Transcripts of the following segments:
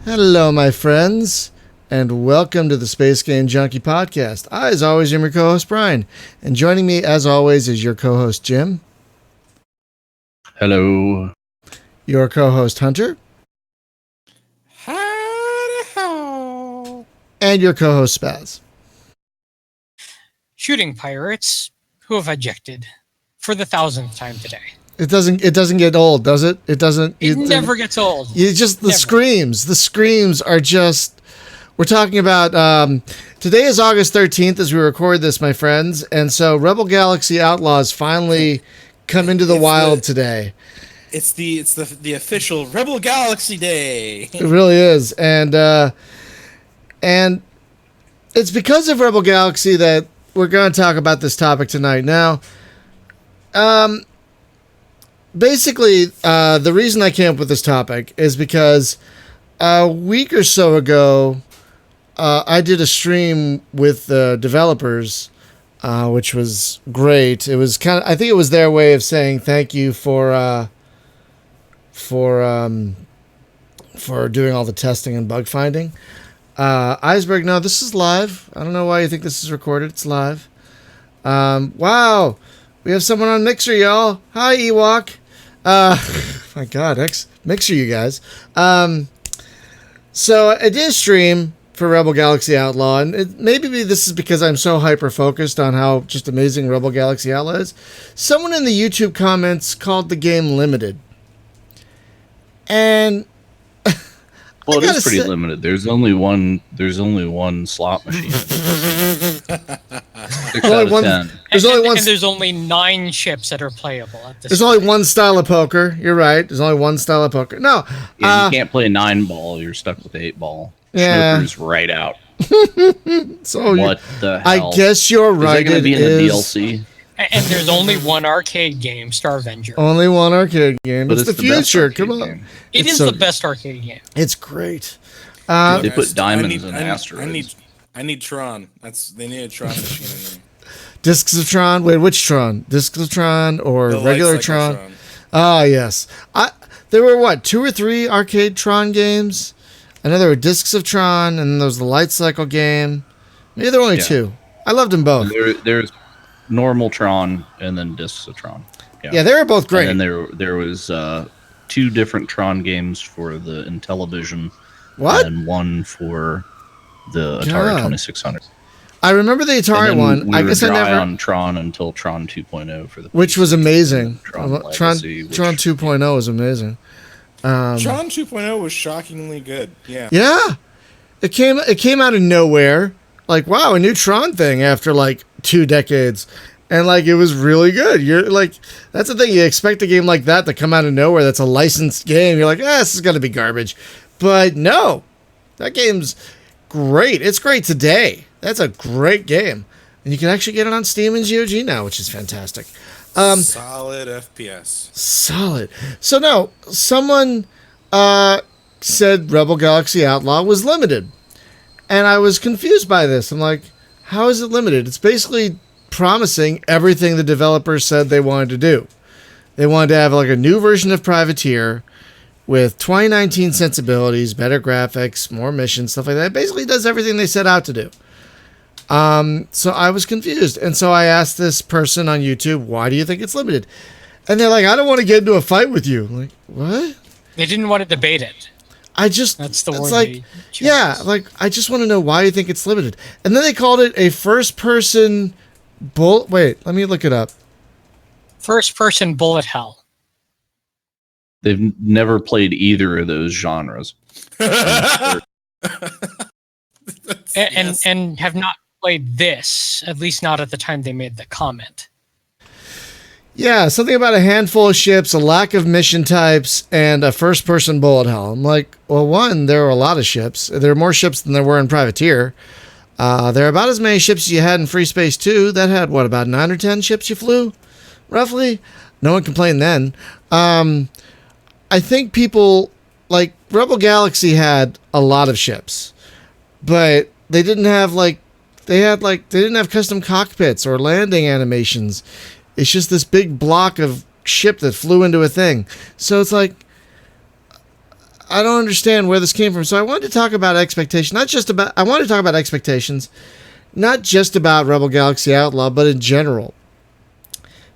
Hello, my friends, and welcome to the Space Game Junkie podcast. I, as always, am your co-host, Brian, and joining me, as always, is your co-host, Jim. Hello. Your co-host, Hunter. Hi-ho. And your co-host, Spaz. Shooting pirates who have ejected for the 1,000th time today. It doesn't get old, does it? It doesn't. It never gets old. You just the screams. The screams are just. We're talking about. Today is August 13th as we record this, my friends, and so Rebel Galaxy Outlaws finally come into the wild today. It's the official Rebel Galaxy Day. It really is, and it's because of Rebel Galaxy that we're going to talk about this topic tonight. Now, basically, the reason I came up with this topic is because a week or so ago, I did a stream with the developers, which was great. It was I think it was their way of saying thank you for doing all the testing and bug finding. Iceberg, no, this is live. I don't know why you think this is recorded. It's live. Wow. We have someone on Mixer, y'all. Hi, Ewok. My God, Mixer, you guys. So I did a stream for Rebel Galaxy Outlaw, and maybe this is because I'm so hyper-focused on how just amazing Rebel Galaxy Outlaw is. Someone in the YouTube comments called the game limited. And well, it is pretty limited. There's only one slot machine. 6 out of 10. There's only 9 ships that are playable at this. There's only one style of poker. You're right. There's only one style of poker. No, yeah, you can't play 9-ball. You're stuck with 8-ball. Yeah, Snooker's right out. So what the hell? I guess you're right. Is that going to be in the DLC? And there's only one arcade game, Starvenger. Only one arcade game. But it's the future. Come on. Game. It is the best arcade game. It's great. They put diamonds in asteroids. I need Tron. They need a Tron machine in there. Discs of Tron. Wait, which Tron? Discs of Tron or The regular Light Cycle Tron? Ah, yes. There were 2 or 3 arcade Tron games. I know there were Discs of Tron, and then there was the Light Cycle game. Maybe there were only 2. I loved them both. There's normal Tron and then Discs of Tron. Yeah, they were both great. And then there was 2 different Tron games for the Intellivision. What? And one for the Atari 2600. I remember the Atari one. I guess I never on Tron until Tron 2.0 for the which was amazing. Tron Legacy, Tron 2.0 was amazing. Tron 2.0 was shockingly good. Yeah. Yeah. It came out of nowhere. Like, wow, a new Tron thing after 2 decades. And it was really good. You're that's the thing. You expect a game like that to come out of nowhere. That's a licensed game. You're like, this is gonna be garbage. But no, that game's great. It's great today. That's a great game. And you can actually get it on Steam and GOG now, which is fantastic. Solid FPS. Solid. So no, someone said Rebel Galaxy Outlaw was limited. And I was confused by this. I'm like, how is it limited? It's basically promising everything the developers said they wanted to do. They wanted to have a new version of Privateer with 2019 sensibilities, better graphics, more missions, stuff like that. It basically does everything they set out to do. So I was confused. And so I asked this person on YouTube, why do you think it's limited? And they're like, I don't want to get into a fight with you. I'm like, what? They didn't want to debate it. That's the word. I just want to know why you think it's limited. And then they called it a first-person bullet. Wait, let me look it up. First-person bullet hell. They've never played either of those genres. and have not played this, at least not at the time they made the comment. Yeah, something about a handful of ships, a lack of mission types, and a first-person bullet hell. I'm like, well, one, there are a lot of ships. There are more ships than there were in Privateer. There are about as many ships as you had in Free Space 2. That had, about 9 or 10 ships you flew? Roughly? No one complained then. I think people, Rebel Galaxy had a lot of ships. But they didn't have, they didn't have custom cockpits or landing animations. It's just this big block of ship that flew into a thing. So it's I don't understand where this came from. So I wanted to talk about expectations, I wanted to talk about expectations, not just about Rebel Galaxy Outlaw, but in general.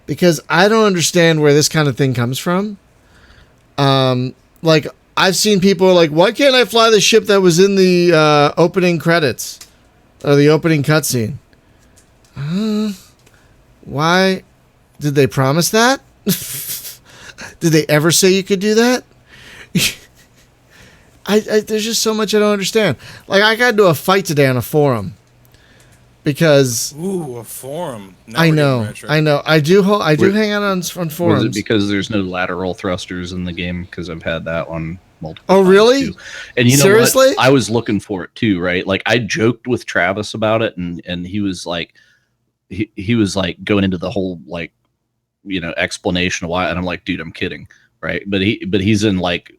Because I don't understand where this kind of thing comes from. Like, I've seen people like, why can't I fly the ship that was in the opening credits? Or the opening cutscene? Why? Did they promise that? Did they ever say you could do that? There's just so much I don't understand. Like, I got into a fight today on a forum. Because a forum. Now I we're know. getting retro. I know. I do hang out on forums. Was it because there's no lateral thrusters in the game? Because I've had that one multiple Oh, times really? too. And you know Seriously? what? I was looking for it too, right? Like, I joked with Travis about it, and he was like, he was like going into the whole like, explanation of why, and I'm like, dude, I'm kidding, right? But he's in like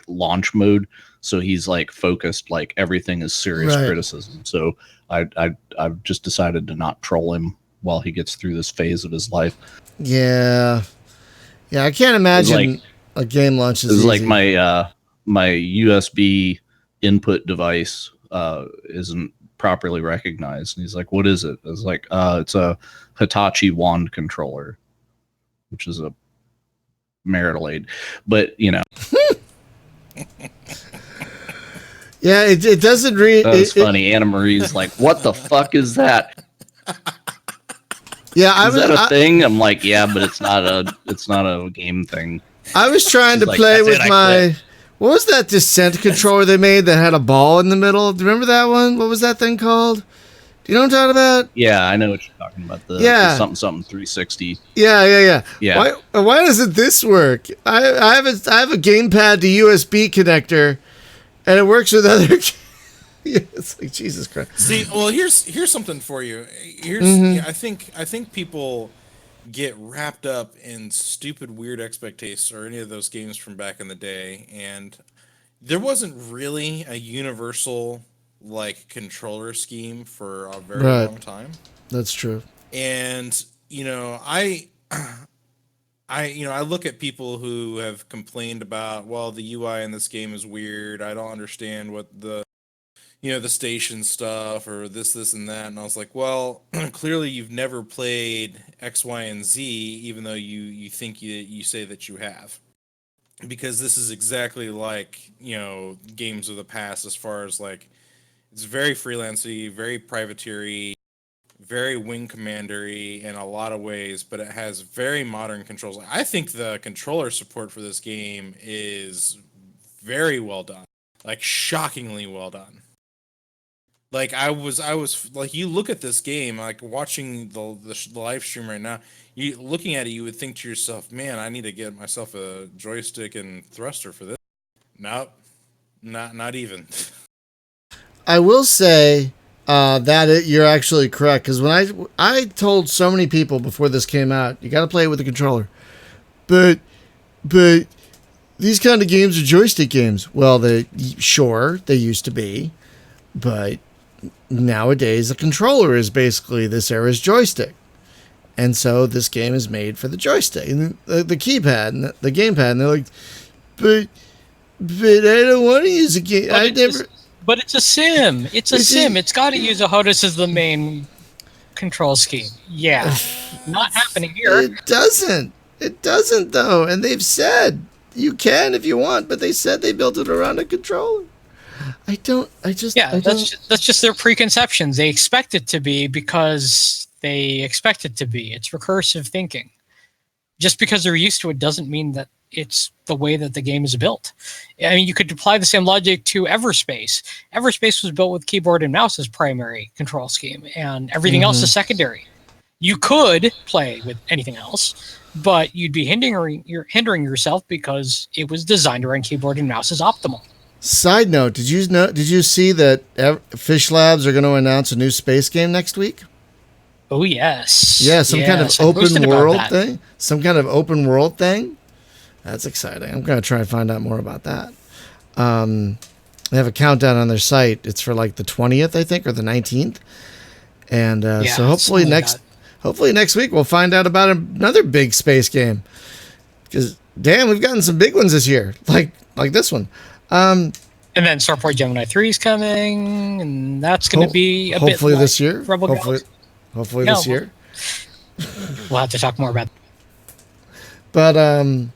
launch mode, so he's like focused, like everything is serious criticism. So I've just decided to not troll him while he gets through this phase of his life. Yeah, I can't imagine a game launch is easy. Like my USB input device isn't properly recognized, and he's like, "What is it?" I was like, "It's a Hitachi wand controller, which is a marital aid," but Yeah, it doesn't read. That's funny. Anna Marie's like, "What the fuck is that?" Yeah, is that a thing? I'm like, yeah, but it's not a game thing. I was trying to play with my. What was that Descent controller they made that had a ball in the middle? Do you remember that one? What was that thing called? Do you know what I'm talking about? Yeah, I know what you're talking about. The something 360. Yeah. Why doesn't this work? I have a gamepad to USB connector, and it works with other. It's like, Jesus Christ. See, well, here's something for you. I think people get wrapped up in stupid, weird expectations or any of those games from back in the day, and there wasn't really a universal like controller scheme for a very long time. That's true. And I look at people who have complained about, well, the UI in this game is weird. I don't understand what the station stuff or this and that. And I was like, well, clearly you've never played X, Y, and Z, even though you think you say that you have. Because this is exactly like, games of the past, as far as like, it's very freelancey, very privateer-y, very wing commander-y in a lot of ways, but it has very modern controls. I think the controller support for this game is very well done. Like, shockingly well done. Like, I was like, you look at this game, like watching the live stream right now, you looking at it, you would think to yourself, man, I need to get myself a joystick and thruster for this. Nope, not even. I will say you're actually correct, because when I told so many people before this came out, you got to play it with a controller, but these kind of games are joystick games. Well, they used to be, but nowadays the controller is basically this era's joystick, and so this game is made for the joystick and the keypad and the gamepad. And they're like, but I don't want to use a game. But it's a sim. It's a sim. It's got to use a HOTAS as the main control scheme. Yeah, not happening here. It doesn't. It doesn't though, and they've said you can if you want, but they said they built it around a controller. That's just their preconceptions. They expect it to be because they expect it to be. It's recursive thinking. Just because they're used to it doesn't mean that it's the way that the game is built. I mean, you could apply the same logic to Everspace. Everspace was built with keyboard and mouse as primary control scheme, and everything else is secondary. You could play with anything else, but you'd be hindering yourself because it was designed around keyboard and mouse as optimal. Side note, did you see that Fish Labs are going to announce a new space game next week? Oh, yes. Yeah, some kind of open world thing? Some kind of open world thing? That's exciting. I'm going to try and find out more about that. They have a countdown on their site. It's for like the 20th, I think, or the 19th. And so hopefully next week we'll find out about another big space game. Because, damn, we've gotten some big ones this year. Like this one. And then Starport Gemini 3 is coming, and that's going to be a bit hopefully like this year. Rebel Galaxy. Hopefully No, this year. We'll have to talk more about that.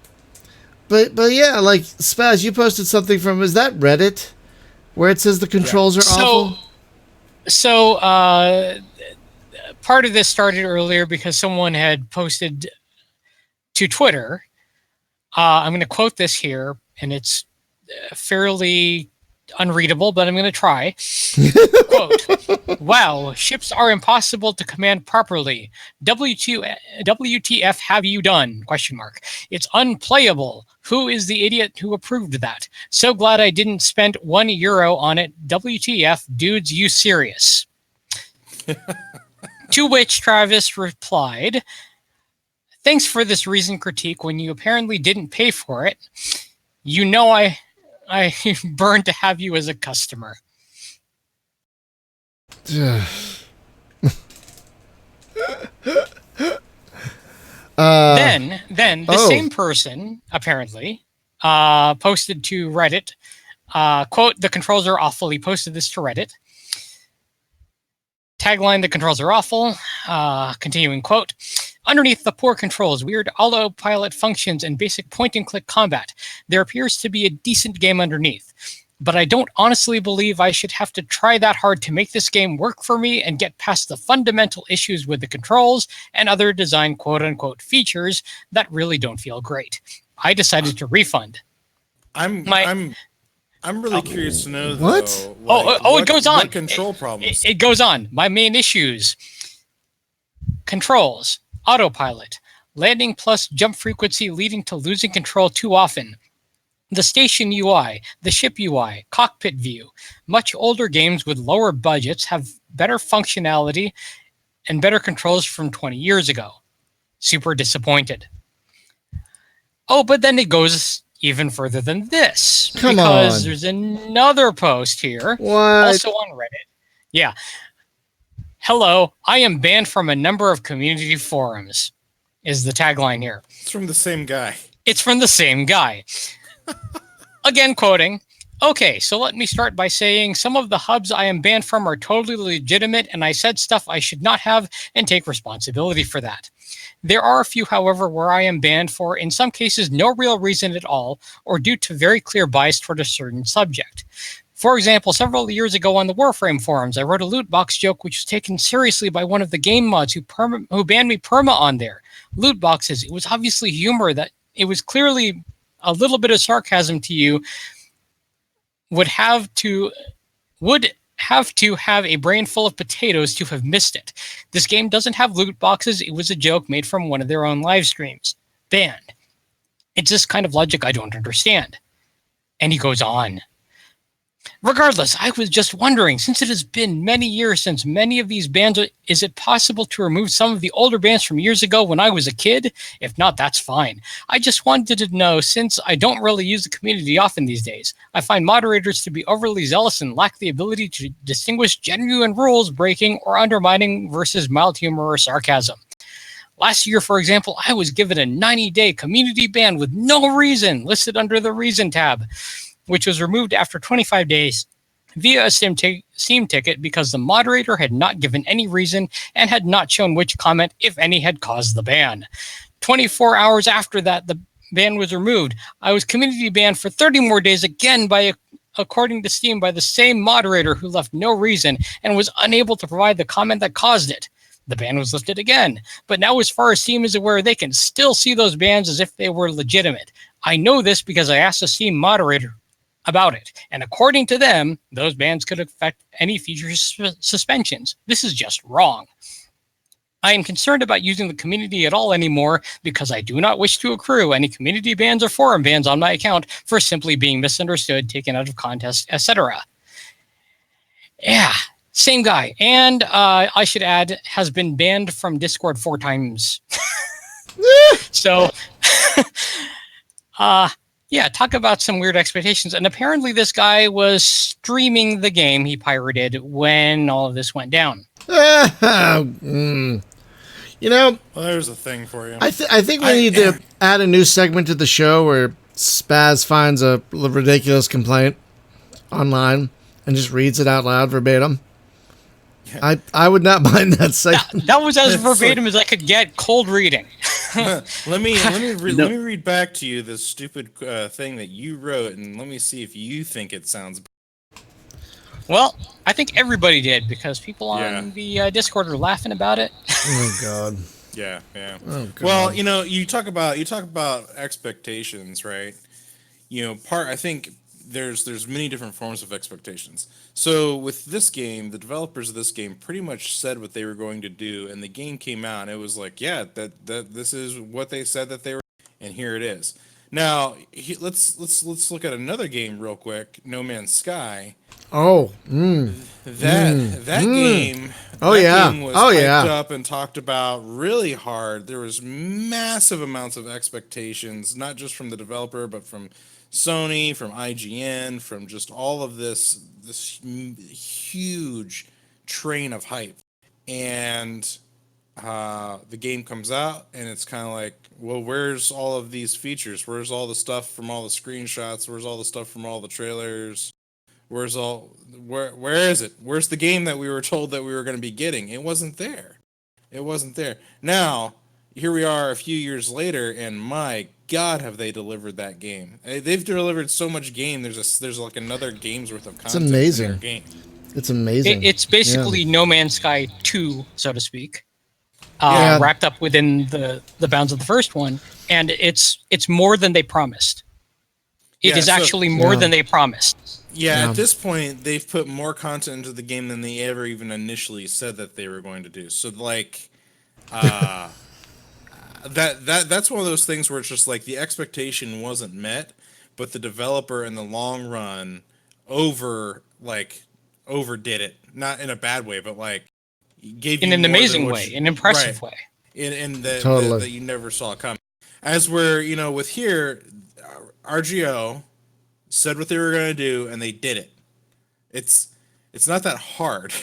But yeah, like Spaz, you posted something from, is that Reddit where it says the controls are awful? So part of this started earlier because someone had posted to Twitter. I'm going to quote this here, and it's fairly unreadable, but I'm going to try. Quote, "Wow, ships are impossible to command properly. WTF have you done? Question mark. It's unplayable. Who is the idiot who approved that? So glad I didn't spend €1 on it. WTF, dudes, you serious?" To which Travis replied, "Thanks for this recent critique when you apparently didn't pay for it. You know I burned to have you as a customer." Then the same person apparently posted to Reddit, quote, "The controls are awful." He posted this to Reddit. Tagline, "The controls are awful." Continuing quote, "Underneath the poor controls, weird autopilot functions, and basic point-and-click combat, there appears to be a decent game underneath. But I don't honestly believe I should have to try that hard to make this game work for me and get past the fundamental issues with the controls and other design quote-unquote features that really don't feel great. I decided to refund." I'm really curious to know What? though. It goes on. What control problems? It goes on. My main issues: controls, autopilot, landing plus jump frequency leading to losing control too often, the station UI, the ship UI, cockpit view. Much older games with lower budgets have better functionality and better controls from 20 years ago. Super disappointed. Oh, but then it goes even further than this. Because there's another post here. What? Also on Reddit. Yeah. "Hello, I am banned from a number of community forums," is the tagline here. It's from the same guy. It's from the same guy. Again, quoting, "Okay, so let me start by saying some of the hubs I am banned from are totally legitimate, and I said stuff I should not have and take responsibility for that. There are a few, however, where I am banned for, in some cases, no real reason at all, or due to very clear bias toward a certain subject. For example, several years ago on the Warframe forums, I wrote a loot box joke which was taken seriously by one of the game mods who banned me perma on there. Loot boxes, it was obviously humor that it was clearly a little bit of sarcasm to you, would have to have a brain full of potatoes to have missed it. This game doesn't have loot boxes. It was a joke made from one of their own live streams. Banned. It's this kind of logic I don't understand." And he goes on. "Regardless, I was just wondering, since it has been many years since many of these bans, is it possible to remove some of the older bans from years ago when I was a kid? If not, that's fine. I just wanted to know, since I don't really use the community often these days. I find moderators to be overly zealous and lack the ability to distinguish genuine rules breaking or undermining versus mild humor or sarcasm. Last year, for example, I was given a 90-day community ban with no reason, listed under the Reason tab, which was removed after 25 days via a Steam ticket because the moderator had not given any reason and had not shown which comment, if any, had caused the ban. 24 hours after that, the ban was removed. I was community banned for 30 more days again according to Steam, by the same moderator who left no reason and was unable to provide the comment that caused it. The ban was lifted again. But now, as far as Steam is aware, they can still see those bans as if they were legitimate. I know this because I asked the Steam moderator about it, and according to them, those bans could affect any future suspensions. This is just wrong. I am concerned about using the community at all anymore because I do not wish to accrue any community bans or forum bans on my account for simply being misunderstood, taken out of context, etc." Yeah, same guy. And I should add, has been banned from Discord 4 times. So, yeah, talk about some weird expectations. And apparently this guy was streaming the game he pirated when all of this went down. You know, Well, there's a thing for you. I think we need to add a new segment to the show where Spaz finds a ridiculous complaint online and just reads it out loud verbatim. Yeah. I would not mind that segment. That was as It's verbatim as I could get cold reading. let me read back to you this stupid thing that you wrote, and let me see if you think it sounds. Well, I think everybody did because people Yeah. on the Discord are laughing about it. Oh God. Yeah. Oh God. Well, you talk about expectations, right? I think there's many different forms of expectations. So with this game, the developers of this game pretty much said what they were going to do, and the game came out, and it was like, yeah, that this is what they said that they were, and here it is. Now, let's look at another game real quick, No Man's Sky. Oh. That game. Oh, that yeah. game was Oh, hyped yeah. up and talked about really hard. There was massive amounts of expectations, not just from the developer, but from Sony, from IGN, from just all of this huge train of hype. And the game comes out, and it's kind of like, well, where's all of these features? Where's all the stuff from all the screenshots? Where's all the stuff from all the trailers? Where is it? Where's the game that we were told that we were going to be getting? It wasn't there. It wasn't there. Now, here we are a few years later, and my God, have they delivered that game? They've delivered so much game. There's like another game's worth of content amazing. in their game. It's amazing. It's basically No Man's Sky 2, so to speak, Yeah. wrapped up within the bounds of the first one, and it's more than they promised. It Yeah, is so- actually more Yeah. than they promised. Yeah, Yeah. at this point, they've put more content into the game than they ever even initially said that they were going to do. So, like, that's one of those things where it's just like the expectation wasn't met, but the developer in the long run overdid it. Not in a bad way, but like gave In you an more than amazing what way, you- an impressive right. way. in Totally. that you never saw coming. As we're with here, RGO said what they were going to do, and they did it. It's not that hard.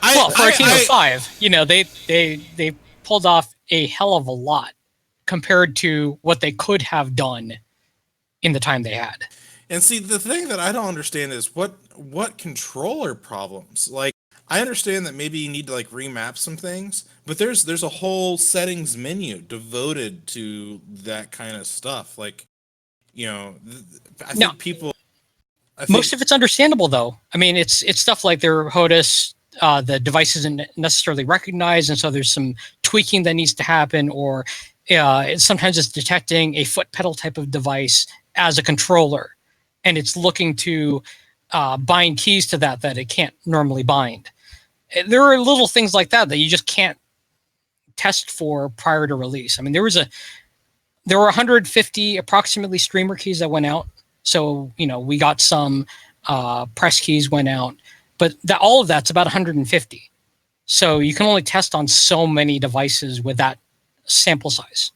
Well, for Kingdom 5, they pulled off a hell of a lot compared to what they could have done in the time they had. And see, the thing that I don't understand is what controller problems. Like, I understand that maybe you need to like remap some things, but there's a whole settings menu devoted to that kind of stuff. Like, I think No. people. Most of it's understandable, though. I mean, it's stuff like their HOTAS, the device isn't necessarily recognized, and so there's some tweaking that needs to happen, or sometimes it's detecting a foot pedal type of device as a controller, and it's looking to bind keys to that it can't normally bind. There are little things like that you just can't test for prior to release. I mean, there were 150 approximately streamer keys that went out. So, we got some press keys went out, but all of that's about 150. So you can only test on so many devices with that sample size.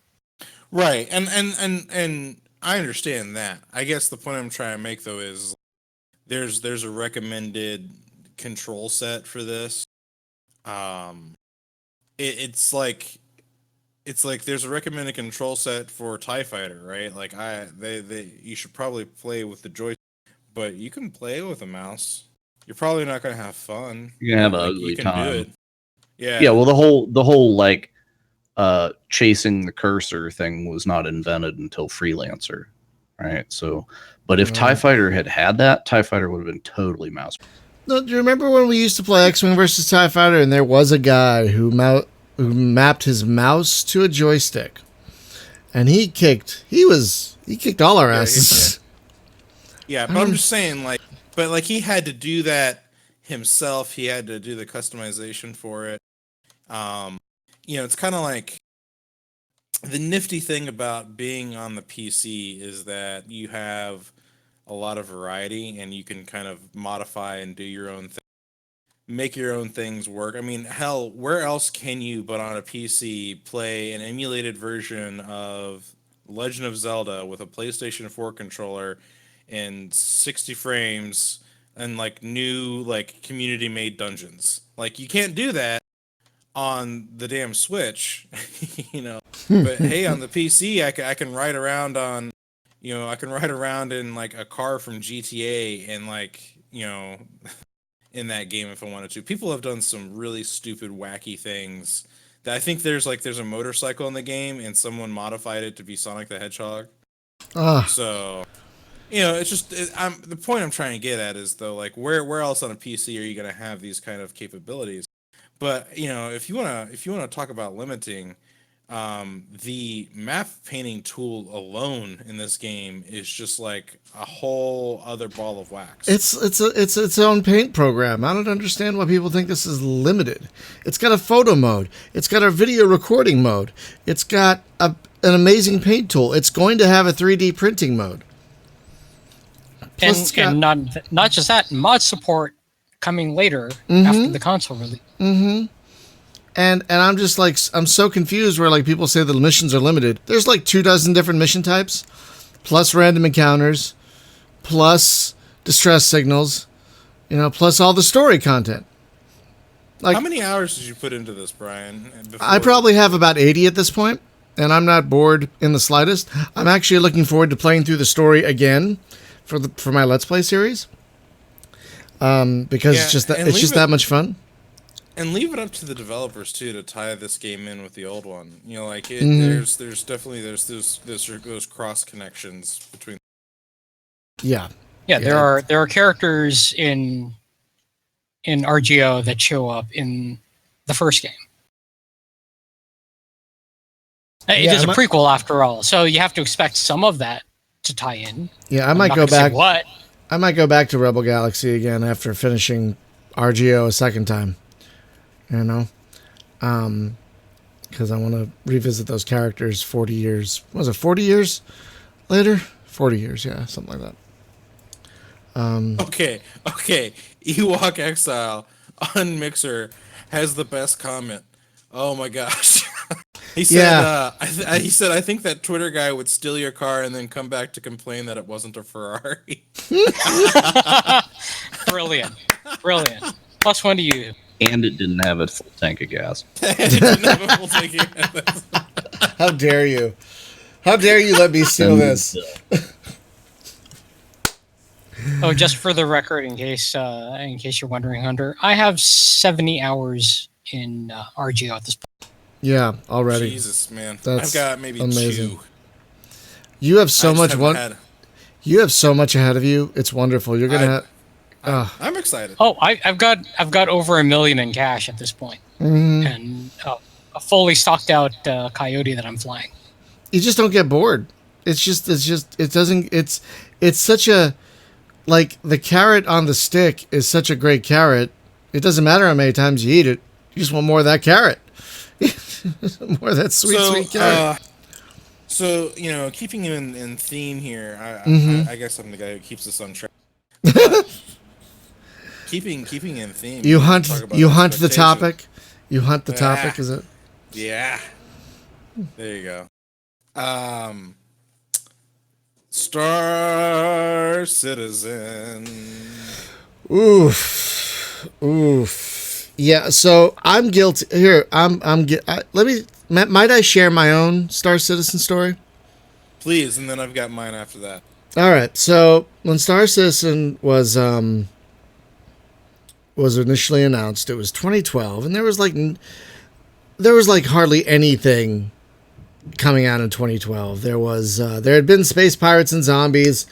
Right, and I understand that. I guess the point I'm trying to make though is there's a recommended control set for this. It's like there's a recommended control set for TIE Fighter, right? Like you should probably play with the joystick, but you can play with a mouse. You're probably not gonna have fun. You're gonna have but, an like, ugly you can time. do it. Yeah. Yeah, well, the whole like chasing the cursor thing was not invented until Freelancer, right? So, but if TIE Fighter had that, TIE Fighter would have been totally mouse. No, do you remember when we used to play X-Wing versus TIE Fighter, and there was a guy who mapped his mouse to a joystick, and he kicked all our asses. Yeah, but I'm just saying, but he had to do that himself. He had to do the customization for it. It's kind of like the nifty thing about being on the PC is that you have a lot of variety, and you can kind of modify and do your own thing, make your own things work. I mean, hell, where else can you but on a PC play an emulated version of Legend of Zelda with a PlayStation 4 controller in 60 frames and like new community made dungeons? Like, you can't do that on the damn Switch. But hey, on the PC, I can ride around on, I can ride around in like a car from GTA and like, in that game if I wanted to. People have done some really stupid, wacky things. That I think there's a motorcycle in the game and someone modified it to be Sonic the Hedgehog. Ah, So, it's just the point I'm trying to get at is though, like where else on a PC are you going to have these kind of capabilities? But if you wanna talk about limiting, the map painting tool alone in this game is just like a whole other ball of wax. it's its own paint program. I don't understand why people think this is limited. It's got a photo mode. It's got a video recording mode. It's got an amazing paint tool. It's going to have a 3D printing mode. Plus it's got- And not just that, mod support coming later after the console release. And I'm just like, I'm so confused where like people say the missions are limited. There's like 24 different mission types, plus random encounters, plus distress signals, plus all the story content. Like, How many hours did you put into this, Brian? I probably have about 80 at this point, and I'm not bored in the slightest. I'm actually looking forward to playing through the story again for my Let's Play series. Because Yeah, it's just and leave it- that much fun. And leave it up to the developers too to tie this game in with the old one. There's definitely those cross connections between. Yeah. Yeah, there are characters in RGO that show up in the first game. It Yeah, is a prequel after all, so you have to expect some of that to tie in. Yeah, I I'm might not go gonna say back. what? I might go back to Rebel Galaxy again after finishing RGO a second time. Because I want to revisit those characters 40 years. Was it 40 years later? 40 years, yeah, something like that. Okay. Ewok Exile on Mixer has the best comment. Oh my gosh. He said, Yeah. he said, I think that Twitter guy would steal your car and then come back to complain that it wasn't a Ferrari. Brilliant. +1 to you. And it didn't have a full tank of gas. How dare you? How dare you let me steal this? Oh, just for the record, in case you're wondering, Hunter, I have 70 hours in RGO at this point. Yeah, already. Jesus, man. That's I've got maybe amazing. 2. You have so I just much haven't had- You have so much ahead of you. It's wonderful. You're gonna. I'm excited. Oh, I've got over $1 million in cash at this point, and a fully stocked out Coyote that I'm flying. You just don't get bored. It's such a, like, the carrot on the stick is such a great carrot. It doesn't matter how many times you eat it. You just want more of that carrot. More of that sweet carrot. So, keeping you in theme here, I guess I'm the guy who keeps us on track. Keeping in theme. You hunt talk about the expectations. topic. You hunt the topic, is it? Yeah. There you go. Star Citizen. Oof. Yeah, so I'm guilty. Here, might I share my own Star Citizen story? Please, and then I've got mine after that. All right. So when Star Citizen was initially announced, it was 2012, and there was like hardly anything coming out in 2012. There had been Space Pirates and Zombies.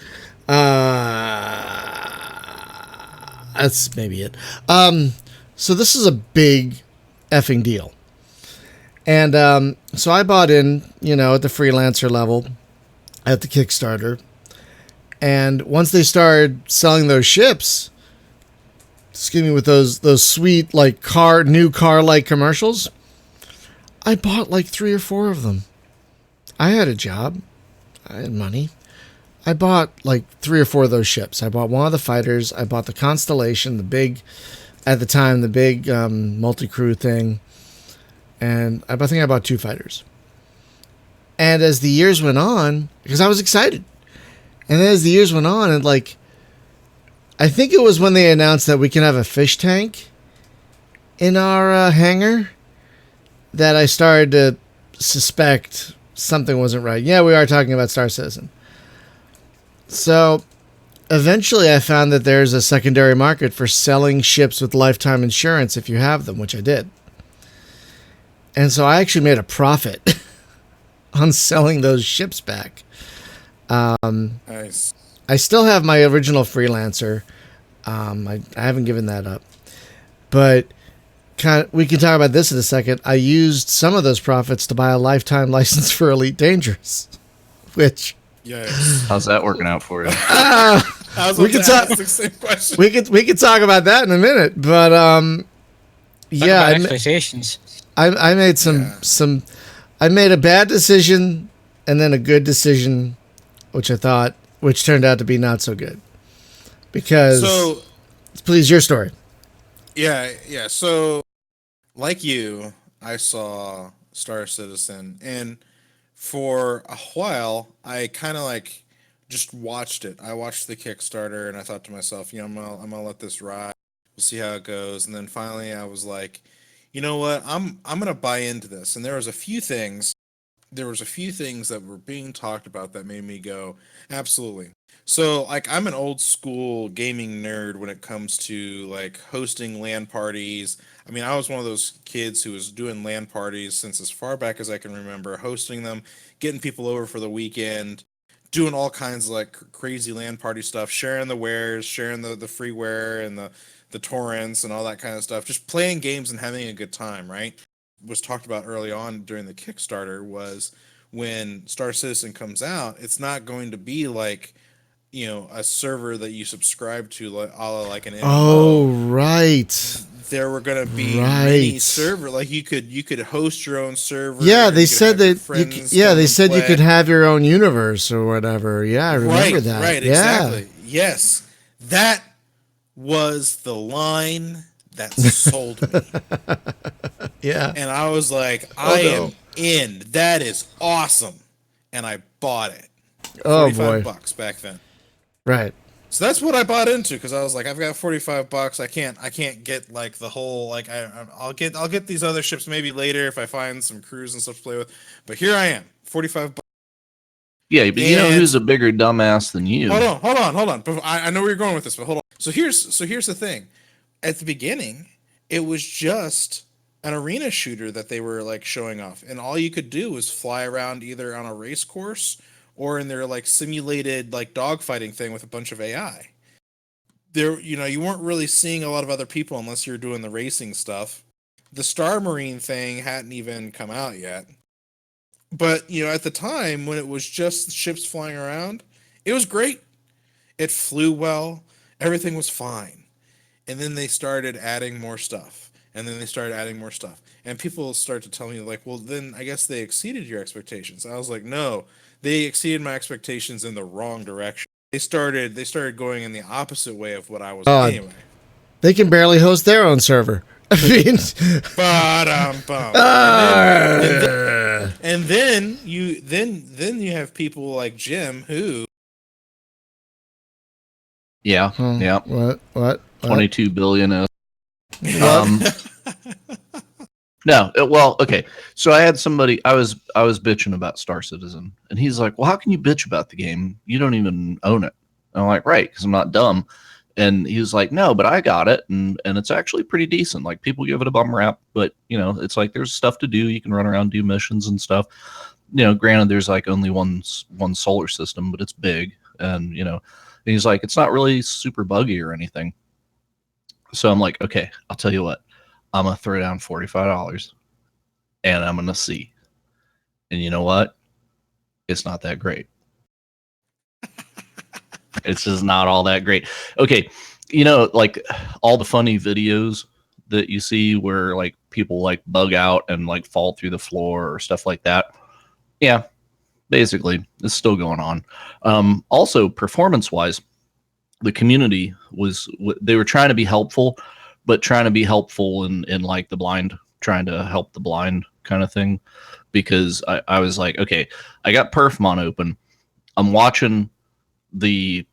That's maybe it. So this is a big effing deal. And so I bought in, at the freelancer level at the Kickstarter. And once they started selling those ships, excuse me, with those sweet like new car like commercials, I bought like 3 or 4 of them. I had a job. I had money. I bought like 3 or 4 of those ships. I bought one of the fighters. I bought the Constellation, at the time, the big multi-crew thing. And I think I bought 2 fighters. And as the years went on, because I was excited. And then as the years went on, and like, I think it was when they announced that we can have a fish tank in our hangar that I started to suspect something wasn't right. Yeah, we are talking about Star Citizen. So eventually I found that there's a secondary market for selling ships with lifetime insurance if you have them, which I did. And so I actually made a profit on selling those ships back. Nice. I still have my original freelancer. I haven't given that up. But we can talk about this in a second. I used some of those profits to buy a lifetime license for Elite Dangerous, which... Yes. How's that working out for you? We could talk. The same question. We could talk about that in a minute, but yeah, Expectations. I made some. I made a bad decision and then a good decision, which turned out to be not so good. Because please, your story. Yeah. So, like you, I saw Star Citizen, and for a while, I kind of like just watched it. I watched the Kickstarter, and I thought to myself, I'm gonna let this ride. We'll see how it goes. And then finally, I was like, you know what? I'm gonna buy into this. And there was a few things that were being talked about that made me go, absolutely. So, like, I'm an old school gaming nerd when it comes to like hosting LAN parties. I mean, I was one of those kids who was doing LAN parties since as far back as I can remember, hosting them, getting people over for the weekend, doing all kinds of like crazy LAN party stuff, sharing the wares, sharing the freeware and the torrents and all that kind of stuff, just playing games and having a good time, right? Was talked about early on during the Kickstarter was when Star Citizen comes out, it's not going to be like, a server that you subscribe to, like, a la like an MMO. Oh, right. There were going to be many server, like you could host your own server. Yeah, they said that. They said you could have your own universe or whatever. Yeah, I remember that. Right, yeah. Exactly. Yes, that was the line that sold me. Yeah, and I was like, I am in. That is awesome, and I bought it. Oh boy, $45 back then. Right. So that's what I bought into, because I was like, I've got $45. I can't get like the whole like I'll get these other ships maybe later if I find some crews and stuff to play with. But here I am, $45. Yeah, but you know who's a bigger dumbass than you? Hold on. I know where you're going with this, but hold on. So here's the thing. At the beginning, it was just an arena shooter that they were like showing off, and all you could do was fly around either on a race course or in their like simulated like dogfighting thing with a bunch of AI. There, you weren't really seeing a lot of other people unless you're doing the racing stuff. The Star Marine thing hadn't even come out yet. But, at the time when it was just ships flying around, it was great. It flew well. Everything was fine. And then they started adding more stuff. And then they started adding more stuff. And people start to tell me, like, well, then I guess they exceeded your expectations. I was like, no, they exceeded my expectations in the wrong direction. They started going in the opposite way of what I was anyway. They can barely host their own server. I mean, and then you have people like Jim who. Yeah. What? 22 billion. No, well, okay. So I had somebody. I was bitching about Star Citizen, and he's like, "Well, how can you bitch about the game? You don't even own it." And I'm like, "Right, because I'm not dumb." And he was like, "No, but I got it, and it's actually pretty decent. Like, people give it a bum rap, but it's like there's stuff to do. You can run around, do missions and stuff. Granted, there's like only one solar system, but it's big, and and he's like, it's not really super buggy or anything." So I'm like, okay, I'll tell you what, I'm gonna throw down $45, and I'm gonna see. And you know what? It's not that great. It's just not all that great. Okay, like all the funny videos that you see where like people like bug out and like fall through the floor or stuff like that. Yeah, basically, it's still going on. Also, performance-wise, the community they were trying to be helpful, but trying to be helpful in like the blind, trying to help the blind kind of thing. Because I was like, okay, I got Perfmon open. I'm watching the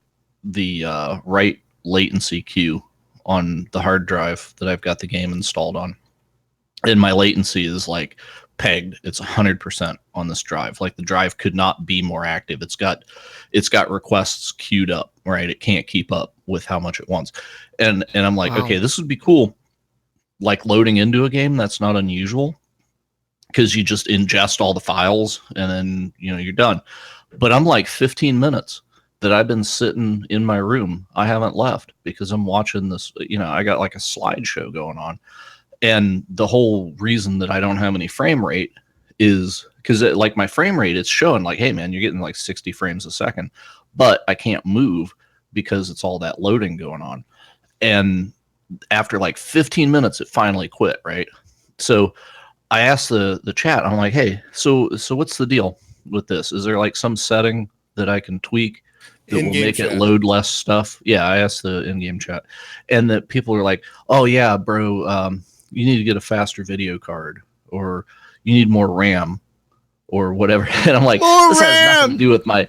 write latency queue on the hard drive that I've got the game installed on. And my latency is like pegged. It's 100% on this drive. Like the drive could not be more active. It's got requests queued up, right? It can't keep up with how much it wants. And I'm like, Wow. okay, this would be cool. Like loading into a game, that's not unusual because you just ingest all the files and then, you know, you're done. But I'm like 15 minutes that I've been sitting in my room. I haven't left because I'm watching this, you know, I got like a slideshow going on. And the whole reason that I don't have any frame rate is because like my frame rate, it's showing like, hey man, you're getting like 60 frames a second, but I can't move because it's all that loading going on. And after like 15 minutes, it finally quit. Right. So I asked the chat, I'm like, hey, so what's the deal with this? Is there like some setting that I can tweak that will In-game make chat. it load less stuff? Yeah, I asked the in-game chat, and that people are like, oh yeah, bro, you need to get a faster video card, or you need more RAM, or whatever. And I'm like, More this has nothing RAM! to do with my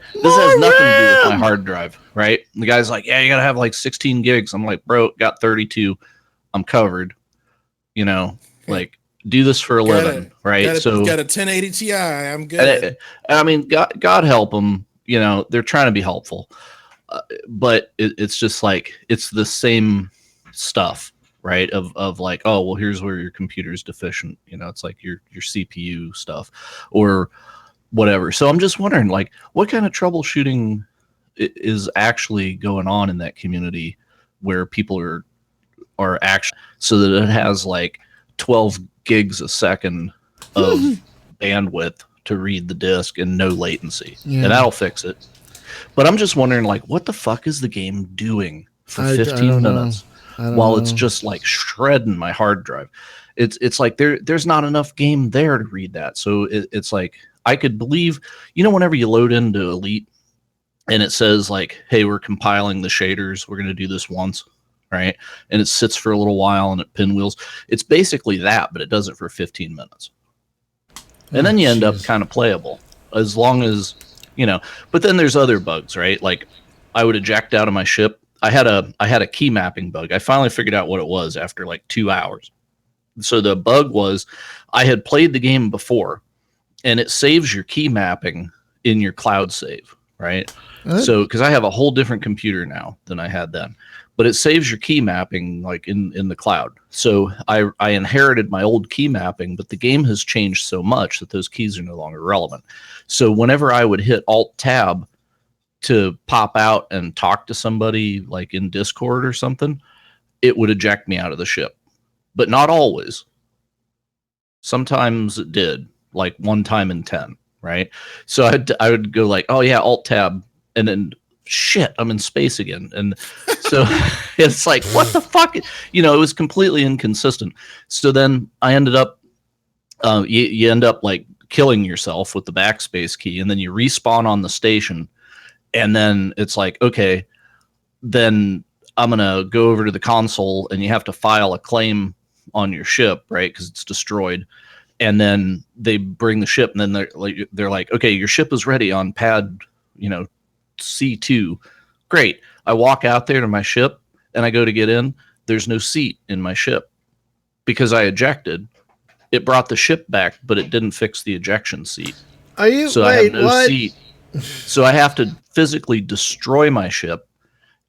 hard drive, right? And the guy's like, yeah, you gotta have like 16 gigs. I'm like, bro, got 32. I'm covered. You know, like do this for a living, right? So got a 1080 Ti. I'm good. I mean, God help them. You know, they're trying to be helpful, but it's just like it's the same stuff, right? Of like, oh, well, here's where your computer's deficient. You know, it's like your CPU stuff or whatever. So I'm just wondering, like, what kind of troubleshooting is actually going on in that community where people are actually so that it has like 12 gigs a second of bandwidth to read the disk and no latency. Yeah. And that'll fix it. But I'm just wondering, like, what the fuck is the game doing for I 15 don't know. minutes I don't while know. it's just like shredding my hard drive? It's like there's not enough game there to read that. So it's like I could believe, you know, whenever you load into Elite and it says like, hey, we're compiling the shaders, we're going to do this once, right? And it sits for a little while and it pinwheels. It's basically that, but it does it for 15 minutes. And then you end up kind of playable as long as, you know, but then there's other bugs, right? Like I would eject out of my ship. I had a key mapping bug. I finally figured out what it was after like 2 hours. So the bug was I had played the game before and it saves your key mapping in your cloud save, right? What? So, because I have a whole different computer now than I had then, but it saves your key mapping like in the cloud. So I inherited my old key mapping, but the game has changed so much that those keys are no longer relevant. So whenever I would hit Alt Tab to pop out and talk to somebody like in Discord or something, it would eject me out of the ship, but not always. Sometimes it did, like one time in 10, right? So I would go like, oh yeah, Alt Tab, and then shit, I'm in space again. And so it's like, what the fuck? You know, it was completely inconsistent. So then I ended up, you end up like killing yourself with the backspace key, and then you respawn on the station. And then it's like, okay, then I'm going to go over to the console and you have to file a claim on your ship, right? Because it's destroyed. And then they bring the ship and then they're like, okay, your ship is ready on pad, you know, C2. Great. I walk out there to my ship and I go to get in. There's no seat in my ship because I ejected. It brought the ship back, but it didn't fix the ejection seat. Are you? So Wait, I have no what? seat. So I have to physically destroy my ship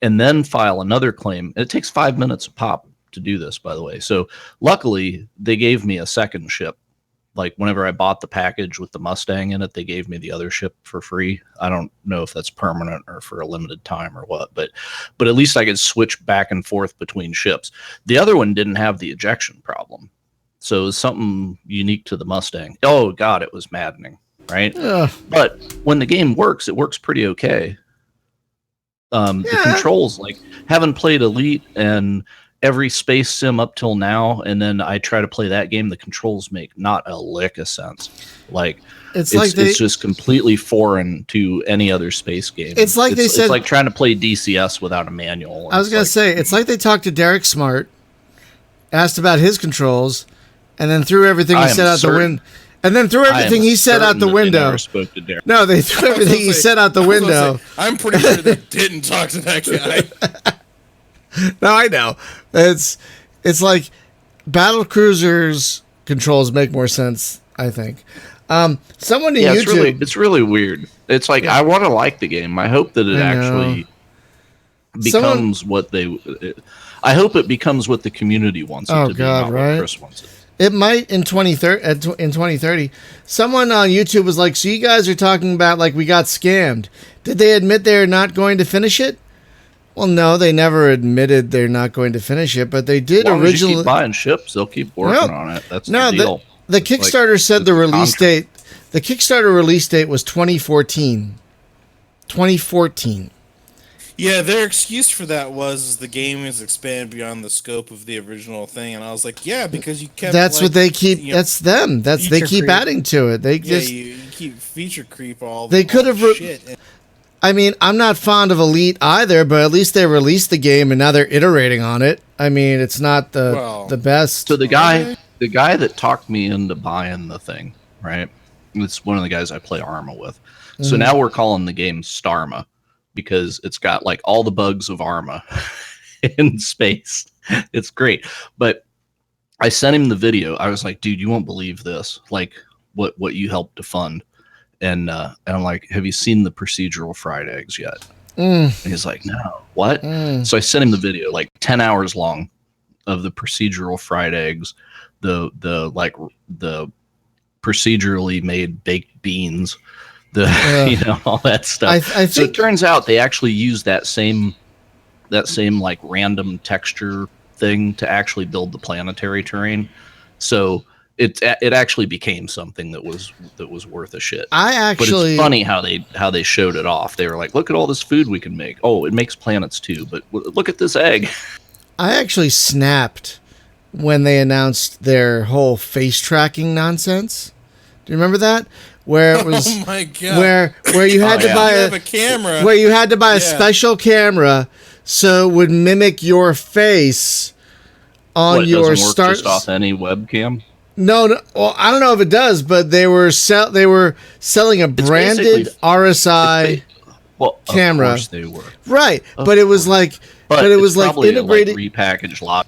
and then file another claim. And it takes 5 minutes a pop to do this, by the way. So luckily they gave me a second ship. Like whenever I bought the package with the Mustang in it, they gave me the other ship for free. I don't know if that's permanent or for a limited time or what, but at least I could switch back and forth between ships. The other one didn't have the ejection problem. So it was something unique to the Mustang. Oh God, it was maddening, right? But when the game works, it works pretty okay. The controls, like having played Elite and every space sim up till now, and then I try to play that game, the controls make not a lick of sense. Like it's just completely foreign to any other space game. It's like they said, it's like trying to play DCS without a manual. I was going to say, it's like they talked to Derek Smart, asked about his controls, and then threw everything he said out the window. And then threw everything he said out the window. Spoke to Derek. No, they threw everything he said out the window. I'm pretty sure they didn't talk to that guy. No, I know. It's like Battle Cruiser's controls make more sense. I think. Someone in Yeah, YouTube. it's really weird. It's like I want to like the game. I hope that it I know. actually becomes what they. I hope it becomes what the community wants it Oh, to be, God, not right? what Chris wants it. It might in 2030. Someone on YouTube was like, "So you guys are talking about like we got scammed? Did they admit they're not going to finish it?" Well, no, they never admitted they're not going to finish it, but they did As long as you originally. keep buying ships, they'll keep working on it. That's the deal. The It's like- Kickstarter said the it's a release contract. date. The Kickstarter release date was 2014. 2014. Yeah, their excuse for that was the game is expanded beyond the scope of the original thing, and I was like, yeah, because you kept. That's like, what they keep. you know, That's them. They feature keep creep. adding to it. They yeah, just. you keep feature creep all. They could all have the shit. And I mean, I'm not fond of Elite either, but at least they released the game and now they're iterating on it. I mean, it's not the best. So the guy that talked me into buying the thing, right? It's one of the guys I play Arma with. So now we're calling the game Starma because it's got like all the bugs of Arma in space. It's great. But I sent him the video. I was like, dude, you won't believe this. Like what you helped to fund. And I'm like, have you seen the procedural fried eggs yet? And he's like, no. What? So I sent him the video, like 10 hours long, of the procedural fried eggs, the procedurally made baked beans, all that stuff. I So it think turns out they actually use that same like random texture thing to actually build the planetary terrain. So it actually became something that was worth a shit. I But actually. it's funny how they showed it off. They were like, look at all this food we can make. Oh, it makes planets too, but look at this egg. I actually snapped when they announced their whole face tracking nonsense. Do you remember that? Where it was oh my god! where you had Oh, to yeah. buy you have a camera. where you had to buy a Yeah. special camera so it would mimic your face on What, it your doesn't work start. just off any webcam? No, well, I don't know if it does, but they were selling a branded basically- RSI Well, camera. Of course they were. right, Of but it was like But it it's was like probably integrated. a, like, repackaged lot.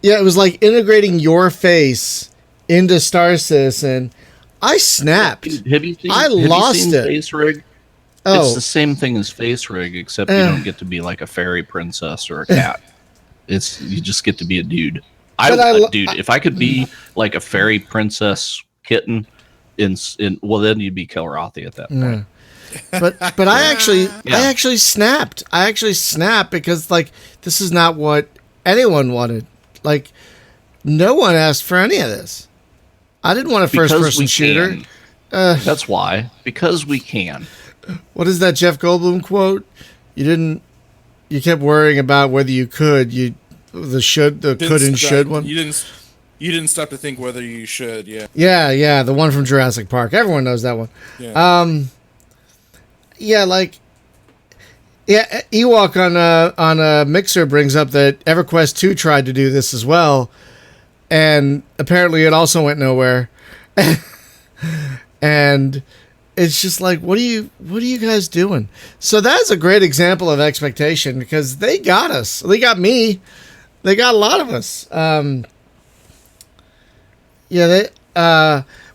Yeah, it was like integrating your face into Star Citizen. I snapped. Have you seen? I have you lost seen it. Face Rig. Oh. It's the same thing as Face Rig, except you don't get to be like a fairy princess or a cat. You just get to be a dude. Dude, if I could be like a fairy princess kitten, well, then you'd be Kelrothi at that point. But I actually snapped. I actually snapped because like this is not what anyone wanted. Like no one asked for any of this. I didn't want a first person shooter. That's why. Because we can. What is that Jeff Goldblum quote? You kept worrying about whether you could. The could and should one. You didn't stop to think whether you should. Yeah. Yeah, the one from Jurassic Park. Everyone knows that one. Yeah. Ewok on a Mixer brings up that EverQuest 2 tried to do this as well, and apparently it also went nowhere. And it's just like, what are you guys doing? So that's a great example of expectation because they got us. They got me. They got a lot of us.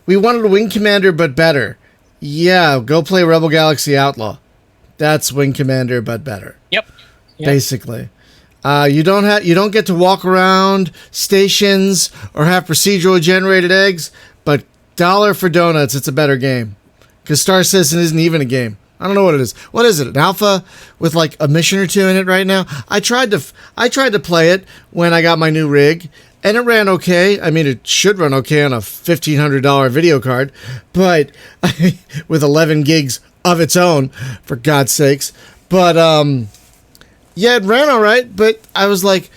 We wanted a Wing Commander but better. Yeah, go play Rebel Galaxy Outlaw. That's Wing Commander but better. Yep. Basically. You don't get to walk around stations or have procedural generated eggs, but dollar for donuts, it's a better game. Because Star Citizen isn't even a game. I don't know what it is. What is it? An alpha with like a mission or two in it right now? I tried to play it when I got my new rig, and it ran okay. I mean, it should run okay on a $1,500 video card, but with 11 gigs of its own, for God's sakes. But yeah, it ran all right. But I was like,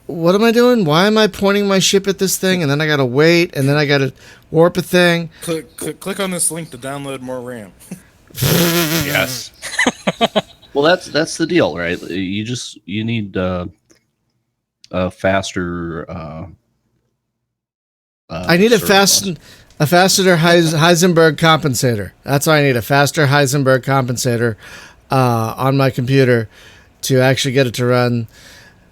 what am I doing? Why am I pointing my ship at this thing? And then I gotta wait, and then I gotta warp a thing. Click on this link to download more RAM. Yes. Well, that's the deal, right? You need a faster. I need a faster Heisenberg compensator. That's why I need a faster Heisenberg compensator on my computer to actually get it to run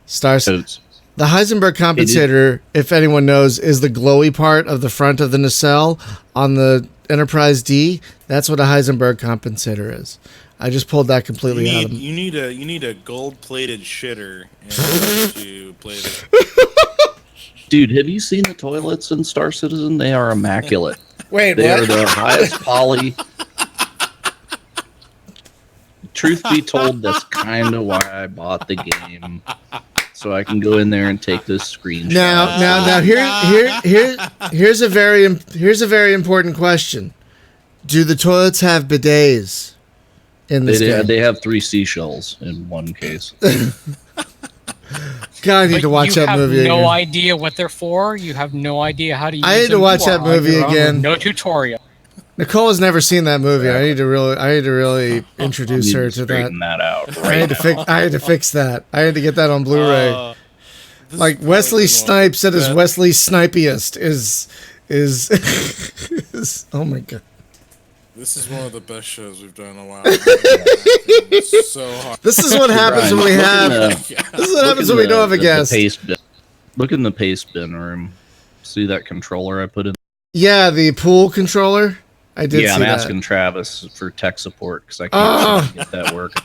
Star. Totes. The Heisenberg compensator, if anyone knows, is the glowy part of the front of the nacelle on the Enterprise D. That's what a Heisenberg compensator is. I just pulled that completely out of them. You need a gold-plated shitter to play this. Dude, have you seen the toilets in Star Citizen? They are immaculate. Wait, They what? are the highest poly. Truth be told, that's kind of why I bought the game. So I can go in there and take this screenshot. Now, here's a very important question. Do the toilets have bidets in this game? They have 3 seashells in one case. God, I need to watch that movie You have no again. idea what they're for. You have no idea how to use them. I need to watch that movie again. No tutorial. Nicole has never seen that movie. I need to really introduce her to that. Straighten that out. I had to fix that. I had to get that on Blu-ray. Like Wesley Snipes at his Wesley Snipiest is oh my god. This is one of the best shows we've done in a while. It's so hard. This is what happens when we have. This is what happens when we don't have a guest. Look in the paste bin room. See that controller I put in? Yeah, the pool controller. I did. Yeah, see I'm that. asking Travis for tech support because I can't seem to get that working.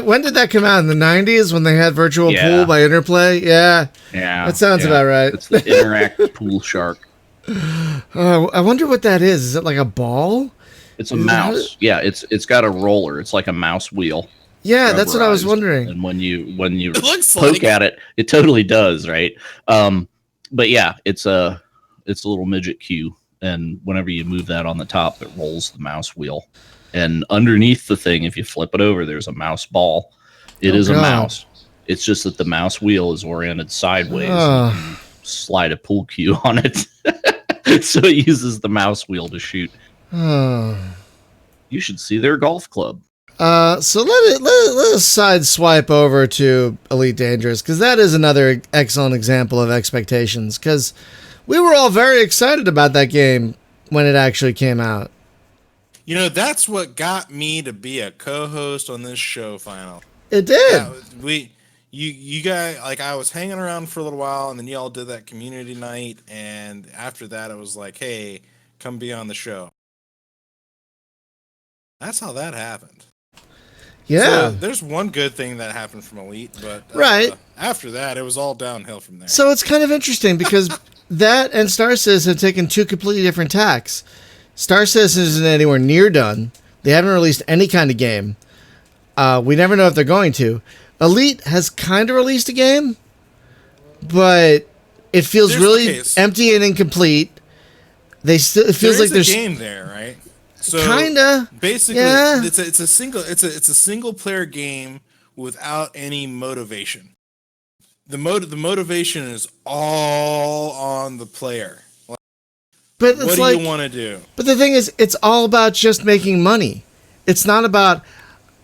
When did that come out? In the 90s when they had Virtual Pool by Interplay? Yeah. Yeah. That sounds about right. It's the Interact Pool Shark. I wonder what that is. Is it like a ball? It's a mouse. Yeah, it's got a roller. It's like a mouse wheel. Yeah, that's what I was wondering. And when you looks poke like at it, it totally does, right? But yeah, it's a little midget cue, and whenever you move that on the top, it rolls the mouse wheel. And underneath the thing, if you flip it over, there's a mouse ball. It is a mouse. It's just that the mouse wheel is oriented sideways. And you can slide a pool cue on it, so it uses the mouse wheel to shoot. You should see their golf club. So let us side swipe over to Elite Dangerous, because that is another excellent example of expectations, because we were all very excited about that game when it actually came out. You know, that's what got me to be a co-host on this show, Final. It did. Yeah, you guys, like, I was hanging around for a little while, and then y'all did that community night, and after that, it was like, hey, come be on the show. That's how that happened. Yeah. So there's one good thing that happened from Elite, but after that, it was all downhill from there. So it's kind of interesting because that and Star Citizen have taken 2 completely different tacks. Star Citizen isn't anywhere near done. They haven't released any kind of game. We never know if they're going to. Elite has kind of released a game, but it feels really empty and incomplete. It feels like there's a game there, right? So kinda, basically, yeah. it's a single player game without any motivation. The motivation is all on the player. But what do you want to do? But the thing is, it's all about just making money. It's not about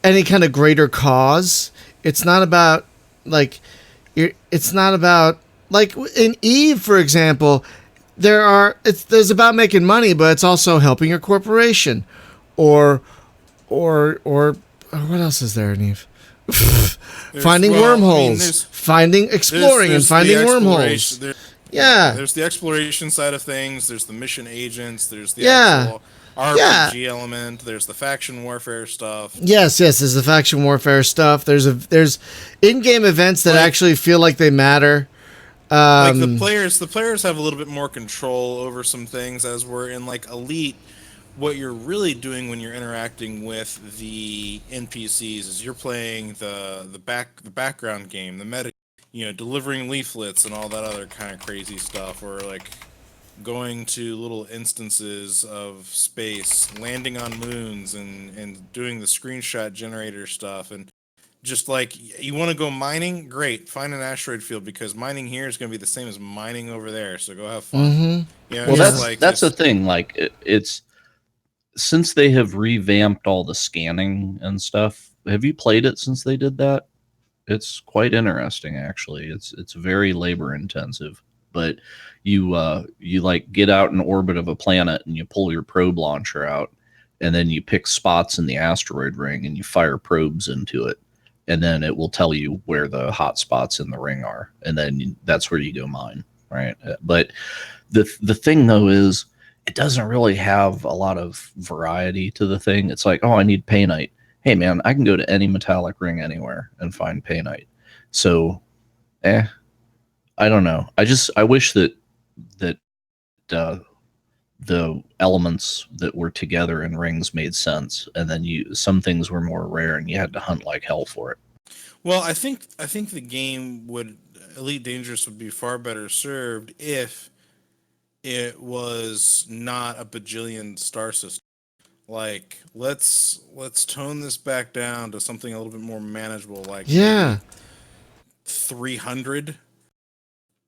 any kind of greater cause. It's not about it's not about like in Eve, for example. There's about making money, but it's also helping your corporation, or what else is there in Eve? Finding wormholes, exploring and finding wormholes. There's the exploration side of things. There's the mission agents. There's the actual RPG element. There's the faction warfare stuff. Yes. There's the faction warfare stuff. There's in-game events that actually feel like they matter. Like the players have a little bit more control over some things, as we're in like Elite. What you're really doing when you're interacting with the NPCs is you're playing the background game, the meta, delivering leaflets and all that other kind of crazy stuff, or like going to little instances of space, landing on moons, and doing the screenshot generator stuff. And just like, you want to go mining? Great. Find an asteroid field, because mining here is going to be the same as mining over there. So go have fun. Mm-hmm. Well, that's the thing. Like, it's since they have revamped all the scanning and stuff. Have you played it since they did that? It's quite interesting, actually. It's very labor intensive, but you like get out in orbit of a planet and you pull your probe launcher out, and then you pick spots in the asteroid ring and you fire probes into it. and then it will tell you where the hot spots in the ring are, and then that's where you go mine, right? But the thing though is it doesn't really have a lot of variety to the thing. It's like, oh, I need painite. Hey man, I can go to any metallic ring anywhere and find painite. So, I don't know. I wish that the elements that were together in rings made sense, and then some things were more rare, and you had to hunt like hell for it. Well, I think the game would Elite Dangerous would be far better served if it was not a bajillion star system. Like let's tone this back down to something a little bit more manageable, like Yeah. 300,